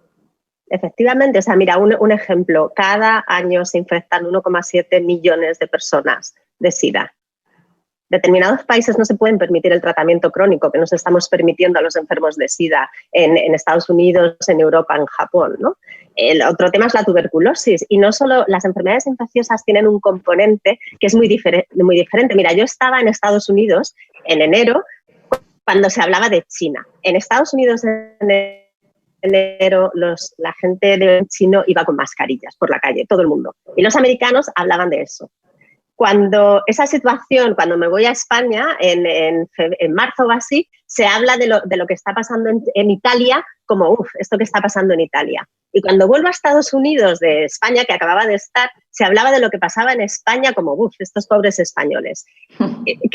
Efectivamente, o sea, mira, un ejemplo, cada año se infectan 1,7 millones de personas de SIDA. Determinados países no se pueden permitir el tratamiento crónico que nos estamos permitiendo a los enfermos de SIDA en Estados Unidos, en Europa, en Japón, ¿no? El otro tema es la tuberculosis y no solo las enfermedades infecciosas tienen un componente que es muy diferente. Mira, yo estaba en Estados Unidos en enero cuando se hablaba de China. En Estados Unidos en enero la gente de chino iba con mascarillas por la calle, todo el mundo. Y los americanos hablaban de eso. Cuando esa situación, cuando me voy a España, en marzo o así, se habla de lo que está pasando en Italia como, esto que está pasando en Italia. Y cuando vuelvo a Estados Unidos de España, que acababa de estar, se hablaba de lo que pasaba en España como, estos pobres españoles.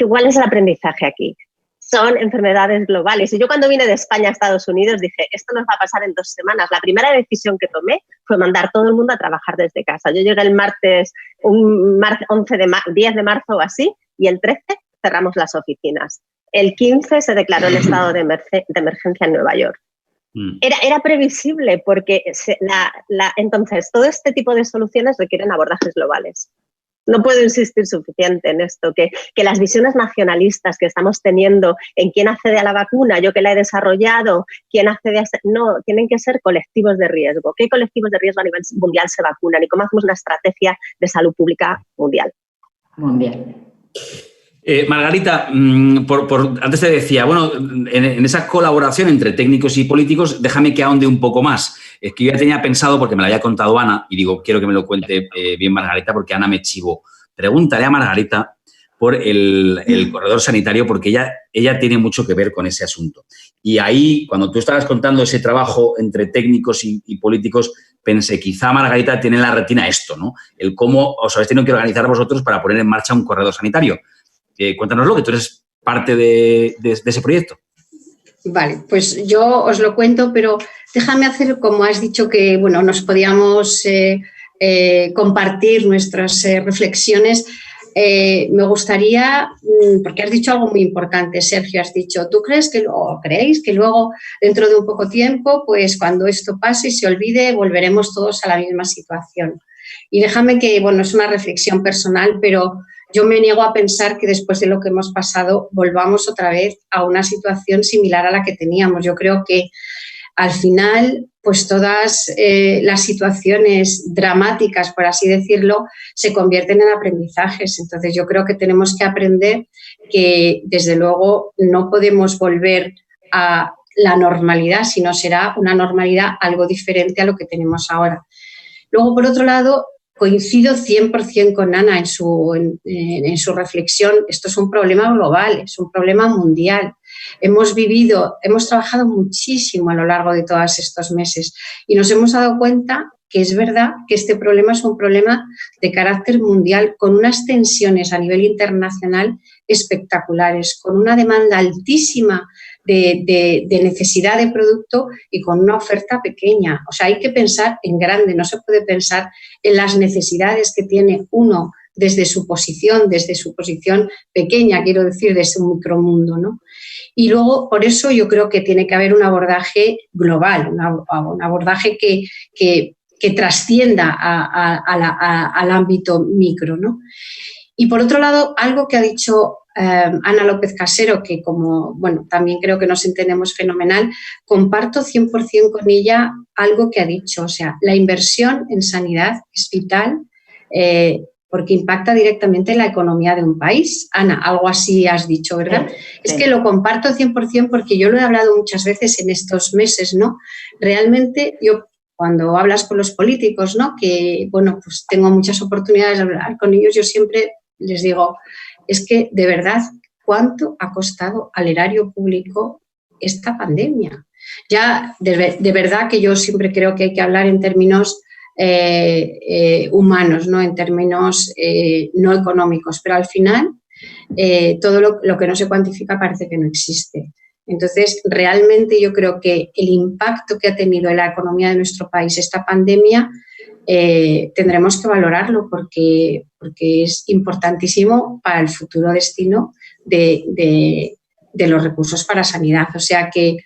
¿Cuál es el aprendizaje aquí? Son enfermedades globales. Y yo cuando vine de España a Estados Unidos dije, esto nos va a pasar en 2 semanas. La primera decisión que tomé fue mandar todo el mundo a trabajar desde casa. Yo llegué el martes, 10 de marzo o así, y el 13 cerramos las oficinas. El 15 se declaró el estado de emergencia en Nueva York. Era previsible porque entonces todo este tipo de soluciones requieren abordajes globales. No puedo insistir suficiente en esto, que las visiones nacionalistas que estamos teniendo en quién accede a la vacuna, yo que la he desarrollado, quién accede a... No, tienen que ser colectivos de riesgo. ¿Qué colectivos de riesgo a nivel mundial se vacunan? ¿Y cómo hacemos una estrategia de salud pública mundial? Mundial. Margarita, antes te decía, bueno, en esa colaboración entre técnicos y políticos, déjame que ahonde un poco más. Es que yo ya tenía pensado, porque me lo había contado Ana, y digo, quiero que me lo cuente bien Margarita, porque Ana me chivó. Pregúntale a Margarita por el corredor sanitario, porque ella tiene mucho que ver con ese asunto. Y ahí, cuando tú estabas contando ese trabajo entre técnicos y políticos, pensé, quizá Margarita tiene en la retina esto, ¿no? El cómo os habéis tenido que organizar vosotros para poner en marcha un corredor sanitario. Cuéntanoslo, que tú eres parte de ese proyecto. Vale, pues yo os lo cuento, pero déjame hacer, como has dicho, que bueno, nos podíamos compartir nuestras reflexiones. Me gustaría, porque has dicho algo muy importante, Sergio, has dicho, ¿creéis que luego, dentro de un poco tiempo, pues cuando esto pase y se olvide, volveremos todos a la misma situación? Y déjame que, bueno, es una reflexión personal, pero yo me niego a pensar que después de lo que hemos pasado volvamos otra vez a una situación similar a la que teníamos. Yo creo que al final, pues todas las situaciones dramáticas, por así decirlo, se convierten en aprendizajes. Entonces yo creo que tenemos que aprender que desde luego no podemos volver a la normalidad, sino será una normalidad algo diferente a lo que tenemos ahora. Luego, por otro lado, coincido 100% con Ana en su reflexión. Esto es un problema global, es un problema mundial. Hemos trabajado muchísimo a lo largo de todos estos meses y nos hemos dado cuenta que es verdad que este problema es un problema de carácter mundial, con unas tensiones a nivel internacional espectaculares, con una demanda altísima de necesidad de producto y con una oferta pequeña. O sea, hay que pensar en grande, no se puede pensar en las necesidades que tiene uno desde su posición pequeña, quiero decir, desde un micromundo, ¿no? Y luego, por eso yo creo que tiene que haber un abordaje global, un abordaje que trascienda al ámbito micro, ¿no? Y por otro lado, algo que ha dicho Ana López Casero, que también creo que nos entendemos fenomenal, comparto 100% con ella algo que ha dicho. O sea, la inversión en sanidad es vital porque impacta directamente en la economía de un país. Ana, algo así has dicho, ¿verdad? Sí. Es que lo comparto 100% porque yo lo he hablado muchas veces en estos meses, ¿no? Realmente cuando hablas con los políticos, ¿no? Que, pues tengo muchas oportunidades de hablar con ellos, yo siempre les digo, es que de verdad, ¿cuánto ha costado al erario público esta pandemia? Ya, de verdad que yo siempre creo que hay que hablar en términos humanos, ¿no? En términos no económicos, pero al final todo lo que no se cuantifica parece que no existe. Entonces, realmente yo creo que el impacto que ha tenido en la economía de nuestro país esta pandemia tendremos que valorarlo porque es importantísimo para el futuro destino de los recursos para sanidad. O sea que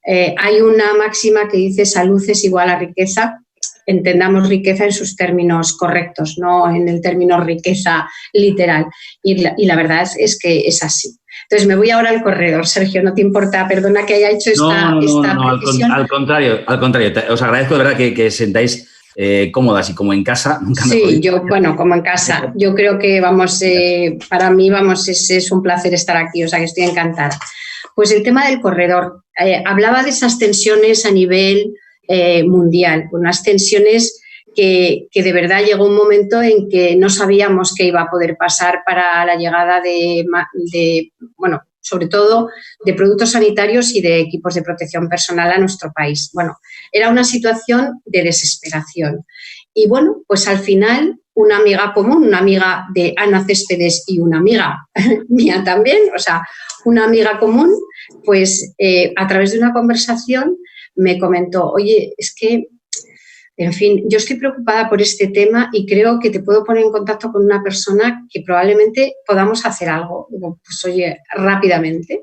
hay una máxima que dice salud es igual a riqueza. Entendamos riqueza en sus términos correctos, no en el término riqueza literal. Y la verdad es que es así. Entonces, me voy ahora al corredor. Sergio, ¿no te importa? Perdona que haya hecho esta precisión. Al contrario. Os agradezco de verdad que sentáis cómodas y como en casa. Sí, como en casa. Yo creo que, para mí, es un placer estar aquí, o sea que estoy encantada. Pues el tema del corredor. Hablaba de esas tensiones a nivel mundial, unas tensiones que de verdad llegó un momento en que no sabíamos qué iba a poder pasar para la llegada sobre todo de productos sanitarios y de equipos de protección personal a nuestro país. Bueno, era una situación de desesperación. Y pues al final una amiga común, una amiga de Ana Céspedes y una amiga mía también, o sea, una amiga común, pues a través de una conversación me comentó, oye, es que, en fin, yo estoy preocupada por este tema y creo que te puedo poner en contacto con una persona que probablemente podamos hacer algo. Digo, pues oye, rápidamente.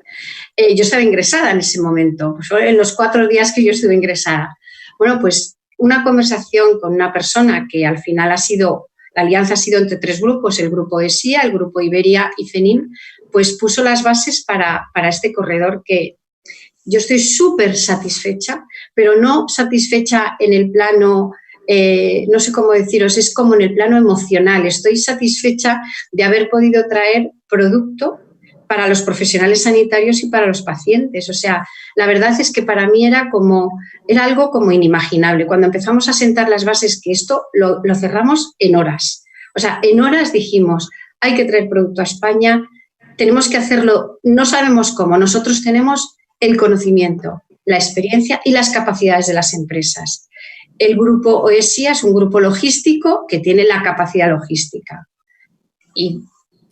Yo estaba ingresada en ese momento, pues en los 4 días que yo estuve ingresada. Bueno, pues una conversación con una persona que al final ha sido la alianza ha sido entre 3 grupos, el grupo ESIA, el grupo Iberia y CENIN, pues puso las bases para este corredor que yo estoy súper satisfecha, pero no satisfecha en el plano, no sé cómo deciros, es como en el plano emocional. Estoy satisfecha de haber podido traer producto para los profesionales sanitarios y para los pacientes. O sea, la verdad es que para mí era algo como inimaginable. Cuando empezamos a sentar las bases, que esto lo cerramos en horas. O sea, en horas dijimos, hay que traer producto a España, tenemos que hacerlo, no sabemos cómo, nosotros tenemos el conocimiento, la experiencia y las capacidades de las empresas. El grupo OESIA es un grupo logístico que tiene la capacidad logística y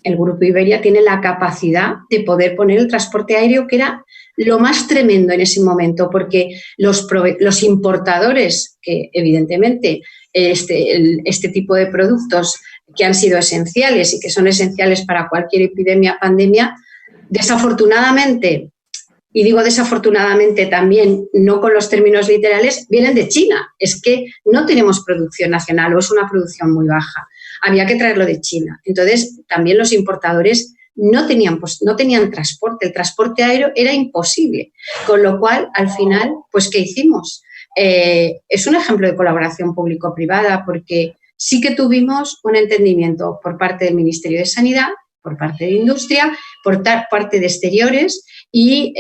el grupo Iberia tiene la capacidad de poder poner el transporte aéreo, que era lo más tremendo en ese momento, porque los importadores, que evidentemente este tipo de productos que han sido esenciales y que son esenciales para cualquier epidemia, pandemia, desafortunadamente, y digo desafortunadamente también, no con los términos literales, vienen de China. Es que no tenemos producción nacional o es una producción muy baja. Había que traerlo de China. Entonces, también los importadores no tenían transporte. El transporte aéreo era imposible. Con lo cual, al final, pues, ¿qué hicimos? Es un ejemplo de colaboración público-privada porque sí que tuvimos un entendimiento por parte del Ministerio de Sanidad, por parte de Industria, por parte de Exteriores y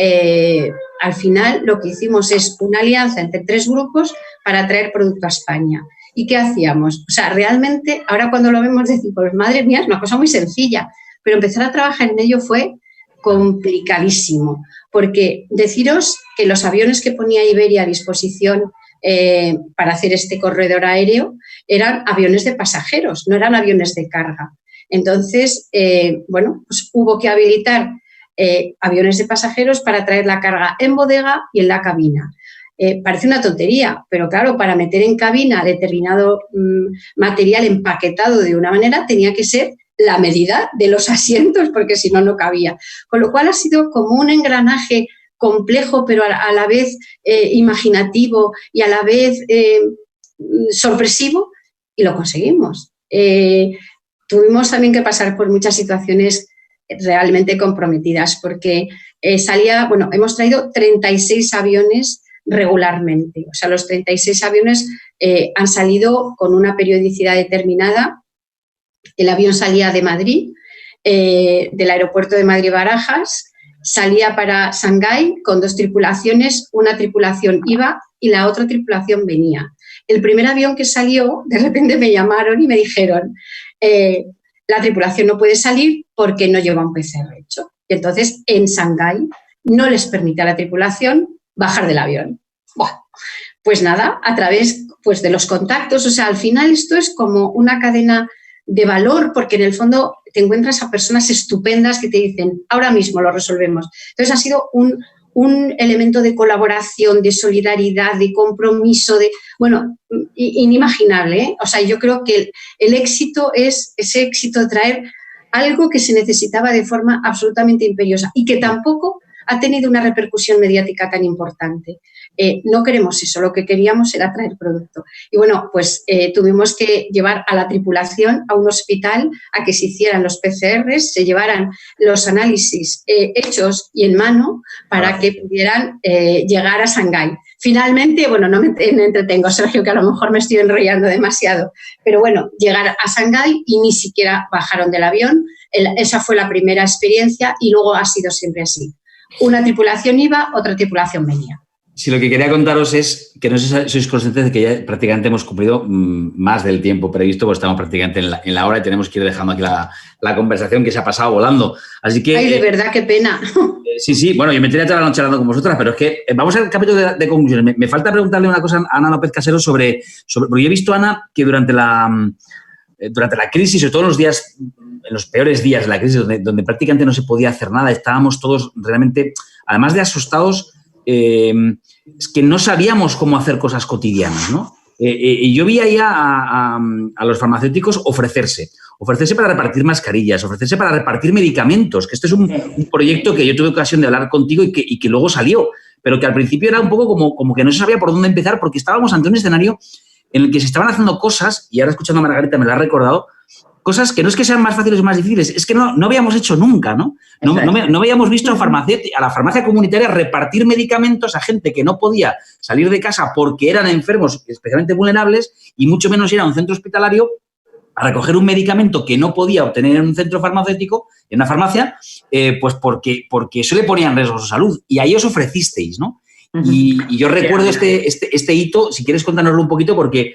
al final lo que hicimos es una alianza entre 3 grupos para traer producto a España. ¿Y qué hacíamos? O sea, realmente, ahora cuando lo vemos decimos, pues madre mía, es una cosa muy sencilla, pero empezar a trabajar en ello fue complicadísimo, porque deciros que los aviones que ponía Iberia a disposición para hacer este corredor aéreo eran aviones de pasajeros, no eran aviones de carga. Entonces, pues hubo que habilitar aviones de pasajeros para traer la carga en bodega y en la cabina. Parece una tontería, pero claro, para meter en cabina determinado material empaquetado de una manera tenía que ser la medida de los asientos, porque si no, no cabía. Con lo cual ha sido como un engranaje complejo, pero a la vez imaginativo y a la vez sorpresivo, y lo conseguimos. Tuvimos también que pasar por muchas situaciones realmente comprometidas, porque hemos traído 36 aviones regularmente. O sea, los 36 aviones han salido con una periodicidad determinada. El avión salía de Madrid, del aeropuerto de Madrid-Barajas, salía para Shanghái con 2 tripulaciones, una tripulación iba y la otra tripulación venía. El primer avión que salió, de repente me llamaron y me dijeron, la tripulación no puede salir porque no lleva un PCR hecho. Y entonces, en Shanghái no les permite a la tripulación bajar del avión. Buah, pues nada, a través pues, de los contactos, o sea, al final esto es como una cadena de valor, porque en el fondo te encuentras a personas estupendas que te dicen, ahora mismo lo resolvemos. Entonces ha sido un elemento de colaboración, de solidaridad, de compromiso, inimaginable, ¿eh? O sea, yo creo que el éxito es ese éxito de traer algo que se necesitaba de forma absolutamente imperiosa y que tampoco ha tenido una repercusión mediática tan importante. No queremos eso, lo que queríamos era traer producto. Y bueno, pues tuvimos que llevar a la tripulación a un hospital a que se hicieran los PCRs, se llevaran los análisis hechos y en mano para que pudieran llegar a Shanghái. Finalmente, bueno, no me entretengo, Sergio, que a lo mejor me estoy enrollando demasiado, pero bueno, llegar a Shanghái y ni siquiera bajaron del avión. Esa fue la primera experiencia y luego ha sido siempre así. Una tripulación iba, otra tripulación venía. Sí, lo que quería contaros es que no sé si sois conscientes de que ya prácticamente hemos cumplido más del tiempo previsto, pues estamos prácticamente en la hora y tenemos que ir dejando aquí la conversación que se ha pasado volando. Así que, ay, de verdad, qué pena. Sí, bueno, yo me tendría toda la noche hablando con vosotras, pero es que vamos al capítulo de conclusiones. Me falta preguntarle una cosa a Ana López Casero sobre porque yo he visto, Ana, que durante la crisis, sobre todo en los peores días de la crisis, donde prácticamente no se podía hacer nada, estábamos todos realmente, además de asustados, es que no sabíamos cómo hacer cosas cotidianas, ¿no? Y yo vi ahí a los farmacéuticos ofrecerse para repartir mascarillas, ofrecerse para repartir medicamentos, que este es un proyecto que yo tuve ocasión de hablar contigo y que luego salió, pero que al principio era un poco como que no se sabía por dónde empezar porque estábamos ante un escenario en el que se estaban haciendo cosas, y ahora escuchando a Margarita me lo ha recordado, cosas que no es que sean más fáciles o más difíciles, es que no habíamos hecho nunca, ¿no? No habíamos visto a la farmacia comunitaria repartir medicamentos a gente que no podía salir de casa porque eran enfermos especialmente vulnerables y mucho menos ir a un centro hospitalario a recoger un medicamento que no podía obtener en un centro farmacéutico, en una farmacia, pues porque eso le ponía en riesgo su salud. Y ahí os ofrecisteis, ¿no? Y yo recuerdo este hito, si quieres contárnoslo un poquito, porque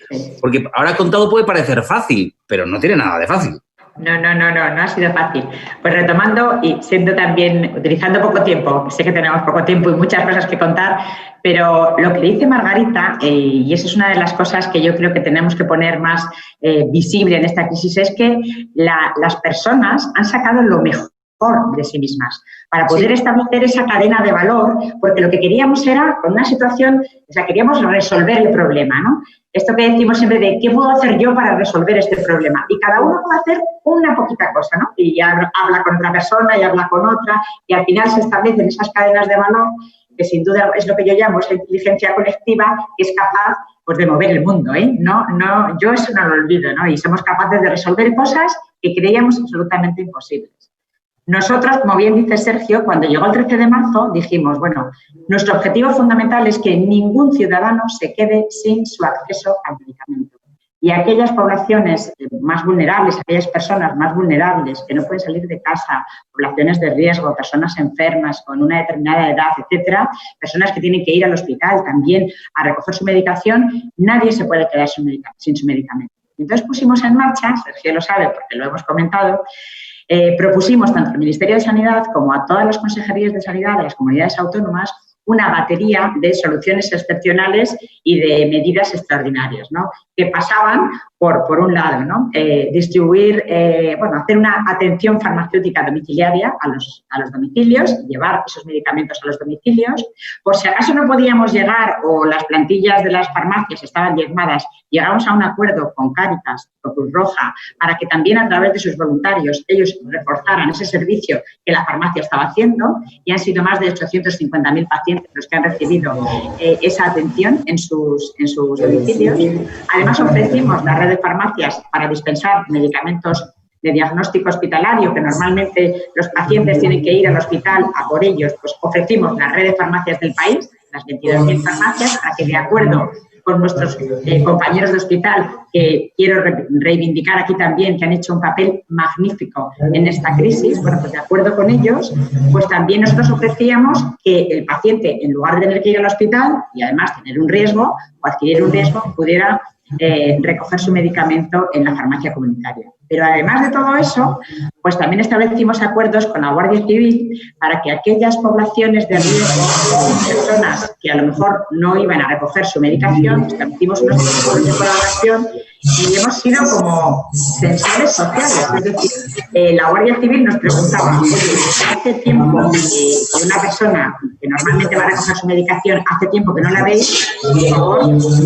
ahora contado puede parecer fácil, pero no tiene nada de fácil. No ha sido fácil. Pues retomando y siendo también, utilizando poco tiempo, sé que tenemos poco tiempo y muchas cosas que contar, pero lo que dice Margarita, y esa es una de las cosas que yo creo que tenemos que poner más visible en esta crisis, es que las personas han sacado lo mejor de sí mismas para poder establecer esa cadena de valor, porque lo que queríamos era, con una situación, o sea, queríamos resolver el problema, ¿no? Esto que decimos siempre de ¿qué puedo hacer yo para resolver este problema? Y cada uno puede hacer una poquita cosa, ¿no? Y habla con otra persona y habla con otra y al final se establecen esas cadenas de valor que sin duda es lo que yo llamo esa inteligencia colectiva que es capaz pues, de mover el mundo, ¿eh? Yo eso no lo olvido, ¿no? Y somos capaces de resolver cosas que creíamos absolutamente imposibles. Nosotros, como bien dice Sergio, cuando llegó el 13 de marzo dijimos, bueno, nuestro objetivo fundamental es que ningún ciudadano se quede sin su acceso al medicamento. Y aquellas poblaciones más vulnerables, aquellas personas más vulnerables que no pueden salir de casa, poblaciones de riesgo, personas enfermas con una determinada edad, etcétera, personas que tienen que ir al hospital también a recoger su medicación, nadie se puede quedar sin su medicamento. Entonces pusimos en marcha, Sergio lo sabe porque lo hemos comentado, propusimos tanto al Ministerio de Sanidad como a todas las consejerías de sanidad de las comunidades autónomas una batería de soluciones excepcionales y de medidas extraordinarias, ¿no? Que pasaban por un lado, ¿no? Distribuir, hacer una atención farmacéutica domiciliaria a los domicilios, llevar esos medicamentos a los domicilios. Por si acaso no podíamos llegar o las plantillas de las farmacias estaban diezmadas, llegamos a un acuerdo con Cáritas o Cruz Roja para que también a través de sus voluntarios ellos reforzaran ese servicio que la farmacia estaba haciendo y han sido más de 850.000 pacientes los que han recibido esa atención en sus domicilios. Además ofrecimos la red de farmacias para dispensar medicamentos de diagnóstico hospitalario, que normalmente los pacientes tienen que ir al hospital a por ellos, pues ofrecimos la red de farmacias del país, las 22.000 farmacias, para que de acuerdo con nuestros compañeros de hospital, que quiero reivindicar aquí también, que han hecho un papel magnífico en esta crisis, bueno, pues de acuerdo con ellos, pues también nosotros ofrecíamos que el paciente, en lugar de tener que ir al hospital y además tener un riesgo o adquirir un riesgo, pudiera recoger su medicamento en la farmacia comunitaria. Pero además de todo eso, pues también establecimos acuerdos con la Guardia Civil para que aquellas poblaciones de riesgo, personas que a lo mejor no iban a recoger su medicación, establecimos unos protocolos de colaboración y hemos sido como sensores sociales. Es decir, la Guardia Civil nos preguntaba, oye, hace tiempo que una persona que normalmente va a recoger su medicación, hace tiempo que no la veis, por favor,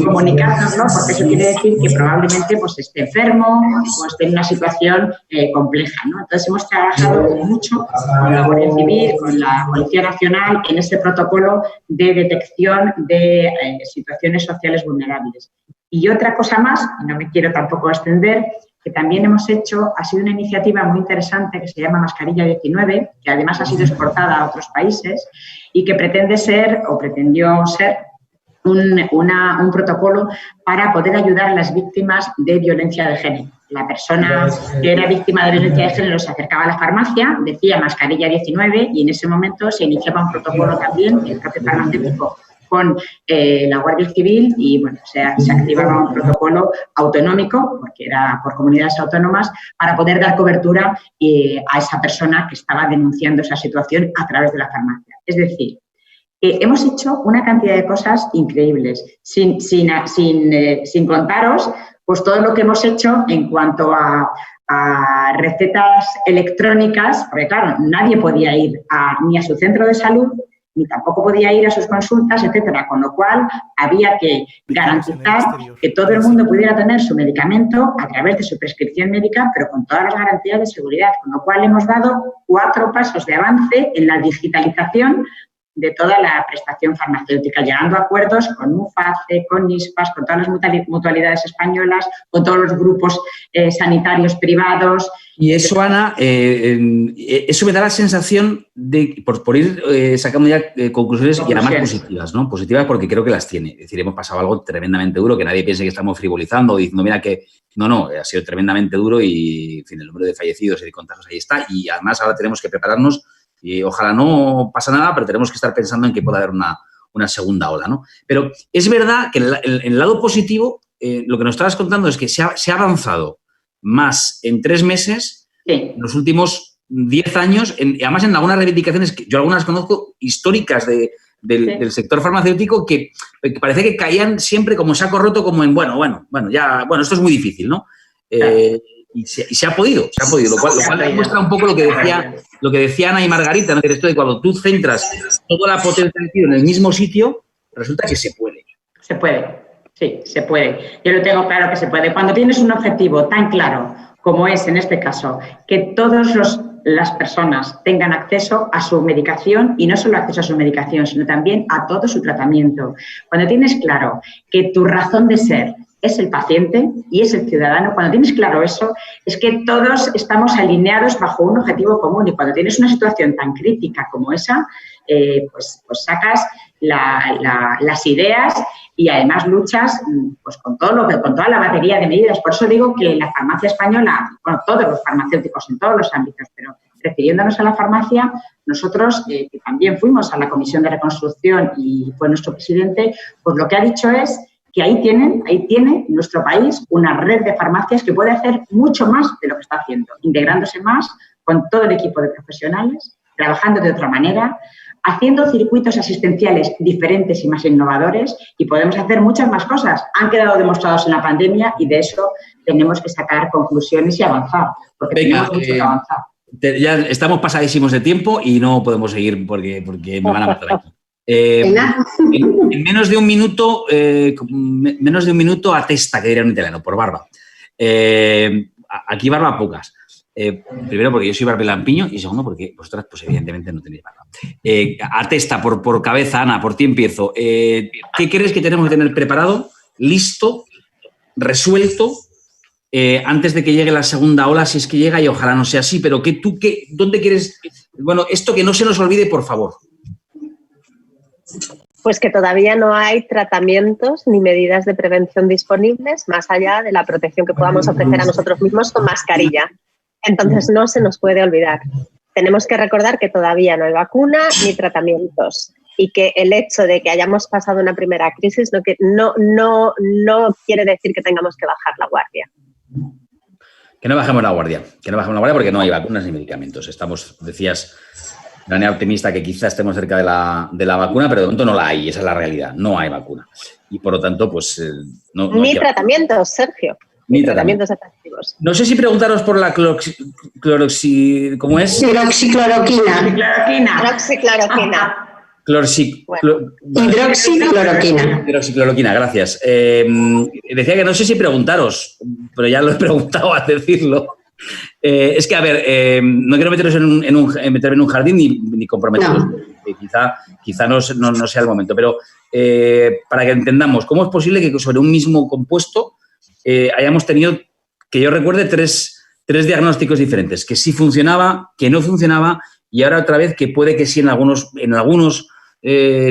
comunicárnoslo, porque eso quiere decir que probablemente pues, esté enfermo o esté en una situación compleja, ¿no? Entonces hemos trabajado mucho con la Guardia Civil, con la Policía Nacional en este protocolo de detección de situaciones sociales vulnerables. Y otra cosa más, y no me quiero tampoco extender, que también hemos hecho, ha sido una iniciativa muy interesante que se llama Mascarilla 19, que además ha sido exportada a otros países y que pretende ser, o pretendió ser, un protocolo para poder ayudar a las víctimas de violencia de género. La persona que era víctima de violencia de género se acercaba a la farmacia, decía mascarilla 19 y en ese momento se iniciaba un protocolo también, el propio farmacéutico, con la Guardia Civil y bueno, se activaba un protocolo autonómico, porque era por comunidades autónomas, para poder dar cobertura a esa persona que estaba denunciando esa situación a través de la farmacia. Es decir, hemos hecho una cantidad de cosas increíbles, sin contaros pues todo lo que hemos hecho en cuanto a recetas electrónicas, porque claro, nadie podía ir ni a su centro de salud, ni tampoco podía ir a sus consultas, etcétera, con lo cual había que garantizar que todo el mundo pudiera tener su medicamento a través de su prescripción médica, pero con todas las garantías de seguridad, con lo cual hemos dado 4 pasos de avance en la digitalización de toda la prestación farmacéutica, llegando a acuerdos con MUFACE, con NISPAS, con todas las mutualidades españolas, con todos los grupos sanitarios privados. Y eso, Ana, eso me da la sensación de, por ir sacando ya conclusiones y además positivas, ¿no? Positivas porque creo que las tiene. Es decir, hemos pasado algo tremendamente duro, que nadie piense que estamos frivolizando o diciendo, mira que... No, ha sido tremendamente duro y, en fin, el número de fallecidos y de contagios ahí está. Y además ahora tenemos que prepararnos y ojalá no pasa nada, pero tenemos que estar pensando en que pueda haber una segunda ola, ¿no? Pero es verdad que en el lado positivo, lo que nos estabas contando es que se ha avanzado más en 3 meses, en los últimos 10 años, además en algunas reivindicaciones, que yo algunas conozco, históricas del sector farmacéutico, que parece que caían siempre como saco roto, como en, bueno, esto es muy difícil, ¿no? Y se ha podido, lo cual demuestra un poco lo que decía Ana y Margarita, ¿no? Que esto de cuando tú centras toda la potencia del tiro en el mismo sitio, resulta que se puede. Se puede. Sí, se puede. Yo lo tengo claro que se puede. Cuando tienes un objetivo tan claro como es en este caso, que todas las personas tengan acceso a su medicación y no solo acceso a su medicación, sino también a todo su tratamiento. Cuando tienes claro que tu razón de ser es el paciente y es el ciudadano, cuando tienes claro eso, es que todos estamos alineados bajo un objetivo común y cuando tienes una situación tan crítica como esa, pues sacas las ideas y además luchas pues con toda la batería de medidas. Por eso digo que la farmacia española, bueno, todos los farmacéuticos en todos los ámbitos, pero refiriéndonos a la farmacia, nosotros que también fuimos a la Comisión de Reconstrucción y fue nuestro presidente, pues lo que ha dicho es que ahí tiene nuestro país una red de farmacias que puede hacer mucho más de lo que está haciendo, integrándose más con todo el equipo de profesionales, trabajando de otra manera, haciendo circuitos asistenciales diferentes y más innovadores y podemos hacer muchas más cosas. Han quedado demostrados en la pandemia y de eso tenemos que sacar conclusiones y avanzar, porque tenemos mucho que avanzar. Ya estamos pasadísimos de tiempo y no podemos seguir porque me van a matar aquí. En menos de un minuto atesta, que diría un italiano, por barba. Aquí barba pocas. Primero porque yo soy barbelampiño y segundo porque vosotras pues evidentemente no tenéis barba. Atesta por cabeza, Ana, por ti empiezo. ¿Qué crees que tenemos que tener preparado, listo, resuelto, antes de que llegue la segunda ola, si es que llega y ojalá no sea así, pero ¿dónde quieres? Bueno, esto que no se nos olvide, por favor. Pues que todavía no hay tratamientos ni medidas de prevención disponibles más allá de la protección que podamos ofrecer a nosotros mismos con mascarilla. Entonces no se nos puede olvidar. Tenemos que recordar que todavía no hay vacuna ni tratamientos y que el hecho de que hayamos pasado una primera crisis no quiere decir que tengamos que bajar la guardia. Que no bajemos la guardia porque no hay vacunas ni medicamentos. Decías, de manera optimista, que quizá estemos cerca de la vacuna, pero de momento no la hay, esa es la realidad, no hay vacuna. Y por lo tanto, pues... Ni tratamientos, Sergio. Ni tratamientos efectivos. No sé si preguntaros por la ¿cómo es? Hidroxicloroquina. Hidroxicloroquina, gracias. Decía que no sé si preguntaros, pero ya lo he preguntado al decirlo. Es que, a ver, no quiero meterme en un jardín ni comprometeros. No. Quizá no sea el momento, pero para que entendamos, ¿cómo es posible que sobre un mismo compuesto hayamos tenido, que yo recuerde, tres diagnósticos diferentes? Que sí funcionaba, que no funcionaba y ahora otra vez que puede que sí en algunos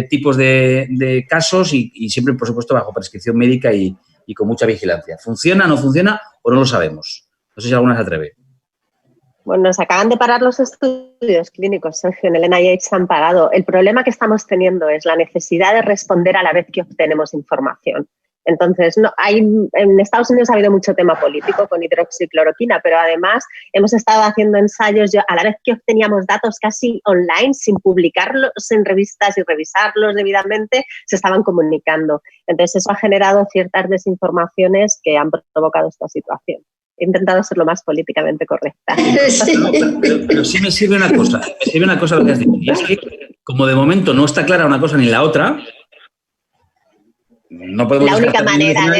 tipos de casos y siempre, por supuesto, bajo prescripción médica y con mucha vigilancia. ¿Funciona, no funciona o no lo sabemos? No sé si alguna se atreve. Bueno, nos acaban de parar los estudios clínicos, Sergio, en el NIH se han parado. El problema que estamos teniendo es la necesidad de responder a la vez que obtenemos información. Entonces, en Estados Unidos ha habido mucho tema político con hidroxicloroquina, pero además hemos estado haciendo ensayos a la vez que obteníamos datos casi online, sin publicarlos en revistas y revisarlos debidamente, se estaban comunicando. Entonces, eso ha generado ciertas desinformaciones que han provocado esta situación. He intentado ser lo más políticamente correcta. Pero sí me sirve una cosa lo que has dicho. Y es que, como de momento no está clara una cosa ni la otra, no podemos la única manera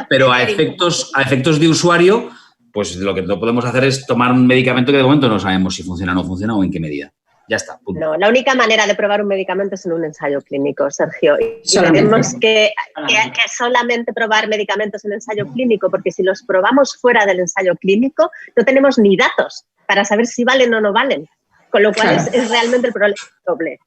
pero a efectos de usuario, pues lo que no podemos hacer es tomar un medicamento que de momento no sabemos si funciona o no funciona o en qué medida. ya está. Punto. No, la única manera de probar un medicamento es en un ensayo clínico, Sergio. Y tenemos que solamente probar medicamentos en ensayo clínico, porque si los probamos fuera del ensayo clínico, no tenemos ni datos para saber si valen o no valen. Con lo cual es realmente el problema doble.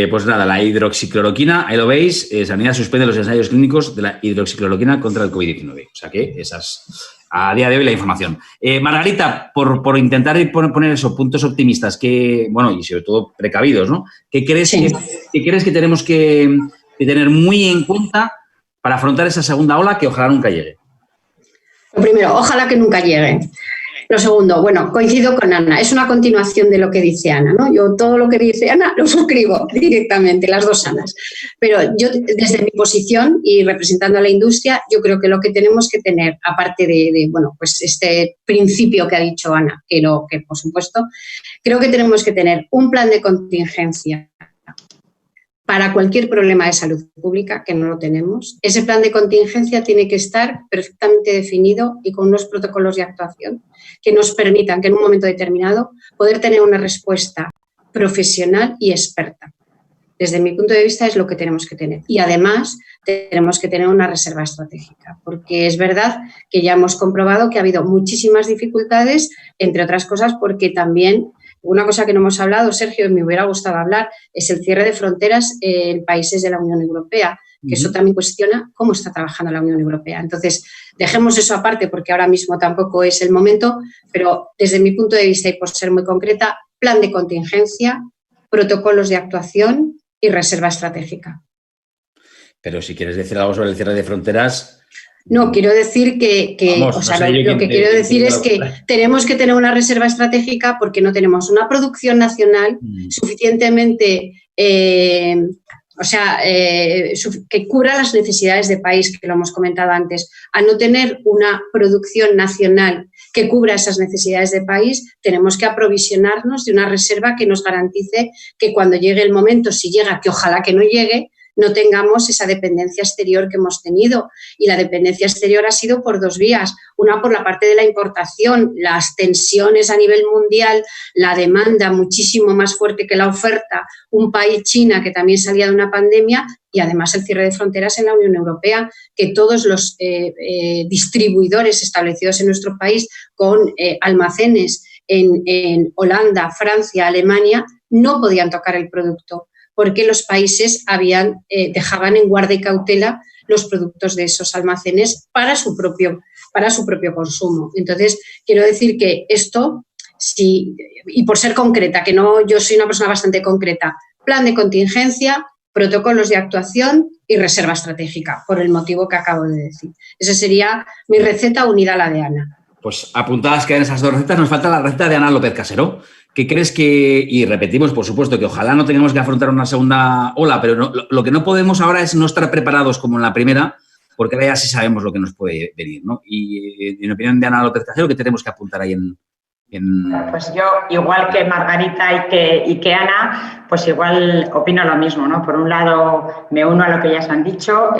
Pues nada, la hidroxicloroquina, ahí lo veis, Sanidad suspende los ensayos clínicos de la hidroxicloroquina contra el COVID-19. O sea que esas, a día de hoy, la información. Margarita, por intentar poner esos puntos optimistas, que, bueno, y sobre todo precavidos, ¿no? ¿Qué crees, que tenemos que tener muy en cuenta para afrontar esa segunda ola que ojalá nunca llegue? Lo primero, ojalá que nunca llegue. Lo segundo, bueno, coincido con Ana, es una continuación de lo que dice Ana, ¿no? Yo todo lo que dice Ana lo suscribo directamente, las dos Anas. Pero yo, desde mi posición y representando a la industria, yo creo que lo que tenemos que tener, aparte de bueno, pues este principio que ha dicho Ana, que por supuesto, creo que tenemos que tener un plan de contingencia para cualquier problema de salud pública, que no lo tenemos. Ese plan de contingencia tiene que estar perfectamente definido y con unos protocolos de actuación que nos permitan que en un momento determinado poder tener una respuesta profesional y experta. Desde mi punto de vista es lo que tenemos que tener. Y además tenemos que tener una reserva estratégica, porque es verdad que ya hemos comprobado que ha habido muchísimas dificultades, entre otras cosas porque también una cosa que no hemos hablado, Sergio, y me hubiera gustado hablar, es el cierre de fronteras en países de la Unión Europea, que eso también cuestiona cómo está trabajando la Unión Europea. Entonces, dejemos eso aparte porque ahora mismo tampoco es el momento, pero desde mi punto de vista y por ser muy concreta, plan de contingencia, protocolos de actuación y reserva estratégica. Pero si quieres decir algo sobre el cierre de fronteras... No, quiero decir que lo que quiero decir es que tenemos que tener una reserva estratégica porque no tenemos una producción nacional suficientemente, que cubra las necesidades de país, que lo hemos comentado antes. A no tener una producción nacional que cubra esas necesidades de país, tenemos que aprovisionarnos de una reserva que nos garantice que cuando llegue el momento, si llega, que ojalá que no llegue, no tengamos esa dependencia exterior que hemos tenido. Y la dependencia exterior ha sido por dos vías. Una, por la parte de la importación, las tensiones a nivel mundial, la demanda muchísimo más fuerte que la oferta, un país, China, que también salía de una pandemia, y además el cierre de fronteras en la Unión Europea, que todos los distribuidores establecidos en nuestro país con almacenes en Holanda, Francia, Alemania, no podían tocar el producto, porque los países dejaban en guarda y cautela los productos de esos almacenes para su propio consumo. Entonces, quiero decir que esto, y por ser concreta, que no, yo soy una persona bastante concreta, plan de contingencia, protocolos de actuación y reserva estratégica, por el motivo que acabo de decir. Esa sería mi receta unida a la de Ana. Pues apuntadas quedan esas dos recetas, nos falta la receta de Ana López Casero. ¿Qué crees que, y repetimos, por supuesto, que ojalá no tengamos que afrontar una segunda ola, pero lo que no podemos ahora es no estar preparados como en la primera, porque ahora ya sí sabemos lo que nos puede venir, ¿no? Y en opinión de Ana López Casero, ¿qué tenemos que apuntar ahí en...? Pues yo, igual que Margarita y que Ana, pues igual opino lo mismo, ¿no? Por un lado, me uno a lo que ya se han dicho.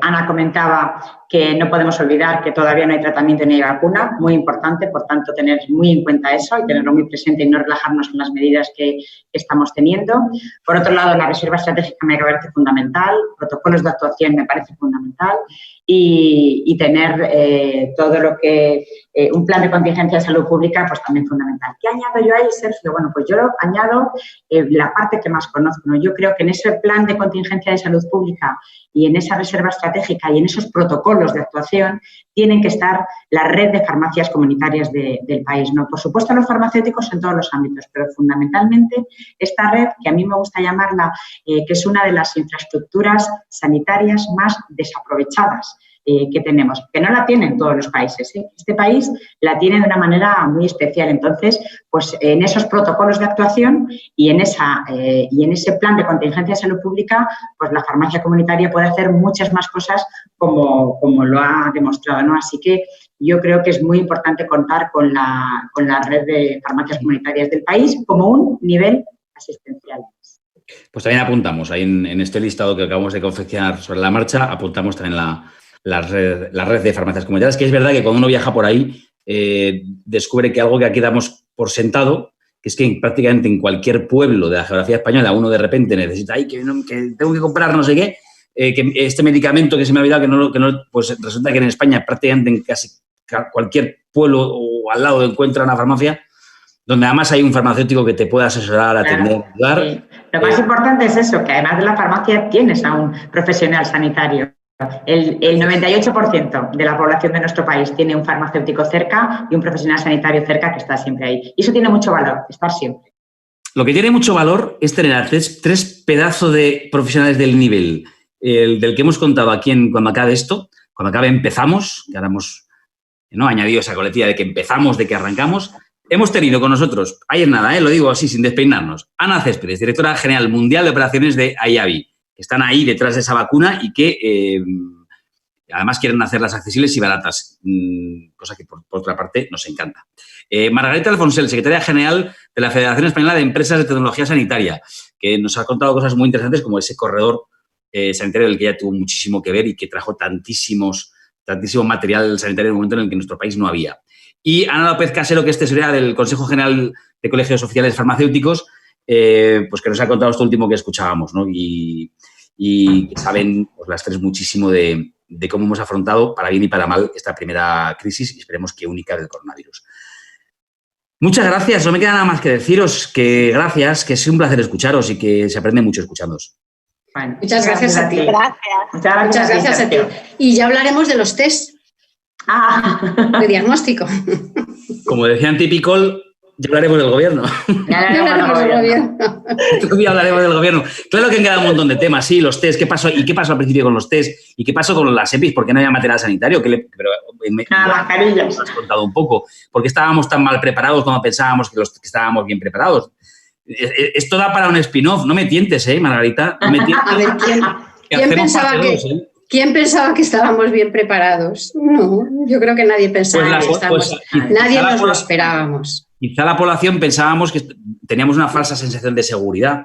Ana comentaba que no podemos olvidar que todavía no hay tratamiento ni hay vacuna, muy importante, por tanto, tener muy en cuenta eso y tenerlo muy presente y no relajarnos en las medidas que estamos teniendo. Por otro lado, la reserva estratégica me parece fundamental, protocolos de actuación me parece fundamental y tener todo lo que... un plan de contingencia de salud pública, pues también fundamental. ¿Qué añado yo ahí, Sergio? Bueno, pues yo añado la parte que más conozco, ¿no? Yo creo que en ese plan de contingencia de salud pública y en esa reserva estratégica y en esos protocolos de actuación tienen que estar la red de farmacias comunitarias del país, ¿no? Por supuesto, los farmacéuticos en todos los ámbitos, pero fundamentalmente esta red, que a mí me gusta llamarla, que es una de las infraestructuras sanitarias más desaprovechadas que tenemos, que no la tienen todos los países, ¿eh? Este país la tiene de una manera muy especial. Entonces, pues en esos protocolos de actuación y en ese plan de contingencia de salud pública, pues la farmacia comunitaria puede hacer muchas más cosas como lo ha demostrado, ¿no? Así que yo creo que es muy importante contar con la red de farmacias comunitarias del país como un nivel asistencial. Pues también apuntamos, ahí en este listado que acabamos de confeccionar sobre la marcha, apuntamos también la red de farmacias comunitarias, que es verdad que cuando uno viaja por ahí descubre que algo que aquí damos por sentado que es que prácticamente en cualquier pueblo de la geografía española uno de repente necesita, que tengo que comprar no sé qué, que este medicamento que se me ha olvidado, pues resulta que en España prácticamente en casi cualquier pueblo o al lado encuentra una farmacia donde además hay un farmacéutico que te pueda asesorar, atender, ayudar. Sí. Lo más importante es eso, que además de la farmacia tienes a un profesional sanitario. El 98% de la población de nuestro país tiene un farmacéutico cerca y un profesional sanitario cerca que está siempre ahí. Y eso tiene mucho valor, estar siempre. Lo que tiene mucho valor es tener a tres pedazos de profesionales del nivel, del que hemos contado aquí cuando acabe esto, cuando acabe empezamos, que ahora hemos añadido esa coletilla de que empezamos, de que arrancamos. Hemos tenido con nosotros, ayer nada, lo digo así sin despeinarnos, Ana Céspedes, directora general mundial de operaciones de IAVI, que están ahí detrás de esa vacuna y que además quieren hacerlas accesibles y baratas, cosa que por otra parte nos encanta. Margarita Alfonsel, secretaria general de la Federación Española de Empresas de Tecnología Sanitaria, que nos ha contado cosas muy interesantes como ese corredor sanitario del que ella tuvo muchísimo que ver y que trajo tantísimo material sanitario en un momento en el que nuestro país no había. Y Ana López Casero, que es tesorera del Consejo General de Colegios Oficiales Farmacéuticos, pues que nos ha contado esto último que escuchábamos, ¿no? Y que saben pues, las tres muchísimo de cómo hemos afrontado, para bien y para mal, esta primera crisis y esperemos que única del coronavirus. Muchas gracias. No me queda nada más que deciros que gracias, que es un placer escucharos y que se aprende mucho escuchándoos. Bueno, muchas gracias a ti. Gracias. Muchas gracias a ti. Y ya hablaremos de los test de diagnóstico. Como decía Antipicol, ya hablaremos del gobierno. Ya hablaremos del gobierno. Todavía hablaremos del gobierno. Claro que han quedado un montón de temas, sí, los test, ¿qué pasó? ¿Y qué pasó al principio con los test? ¿Y qué pasó con las EPIs? ¿Por qué no había material sanitario? Mascarillas. Has contado un poco. ¿Por qué estábamos tan mal preparados cuando pensábamos que estábamos bien preparados? Esto da para un spin-off. No me tientes, Margarita. No me tientes. A ver, ¿quién pensaba que estábamos bien preparados? No, yo creo que nadie pensaba que estábamos. Nadie nos lo esperábamos. Quizá la población pensábamos que teníamos una falsa sensación de seguridad,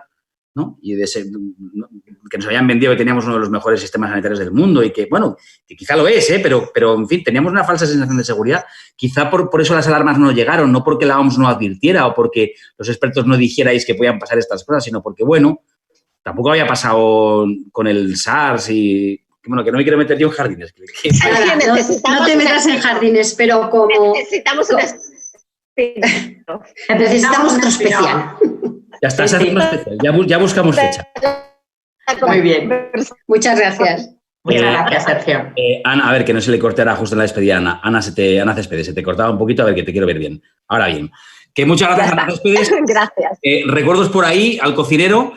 ¿no? Y que nos habían vendido que teníamos uno de los mejores sistemas sanitarios del mundo y que, bueno, que quizá lo es, pero en fin, teníamos una falsa sensación de seguridad. Quizá por eso las alarmas no llegaron, no porque la OMS no advirtiera o porque los expertos no dijerais que podían pasar estas cosas, sino porque, bueno, tampoco había pasado con el SARS y... Bueno, que no me quiero meter yo en jardines. No te metas en jardines, pero como... Necesitamos otro especial. Ya está, se hace uno especial. Ya buscamos fecha. Muy bien. Muchas gracias. Muchas gracias, Sergio. Ana, a ver, que no se le cortara justo en la despedida, Ana. Ana Céspedes, se te cortaba un poquito, a ver, que te quiero ver bien. Ahora bien. Que muchas gracias, Ana Céspedes. Gracias. Recuerdos por ahí al cocinero.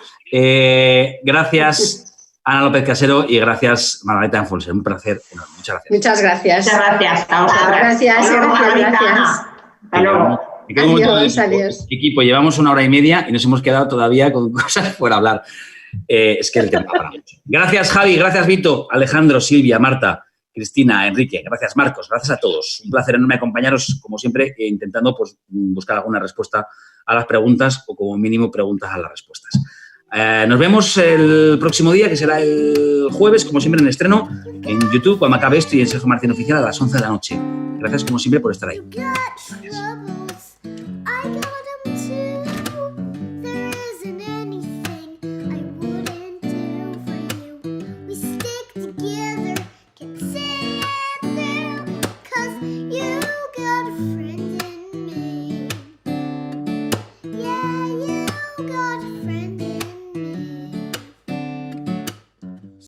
Gracias, Ana López Casero, y gracias, Margarita Alfonsel. Un placer enorme. Muchas gracias. Muchas gracias. Muchas gracias. Gracias. Hasta luego. Adiós. Equipo, llevamos 1 hora y media y nos hemos quedado todavía con cosas por hablar. Es que el tema para mucho. Gracias, Javi. Gracias, Vito, Alejandro, Silvia, Marta, Cristina, Enrique. Gracias, Marcos. Gracias a todos. Un placer enorme acompañaros, como siempre, intentando pues, buscar alguna respuesta a las preguntas o, como mínimo, preguntas a las respuestas. Nos vemos el próximo día, que será el jueves, como siempre, en estreno, en YouTube, cuando acabe esto, y en Sergio Martín Oficial a las 11 de la noche. Gracias, como siempre, por estar ahí. Gracias.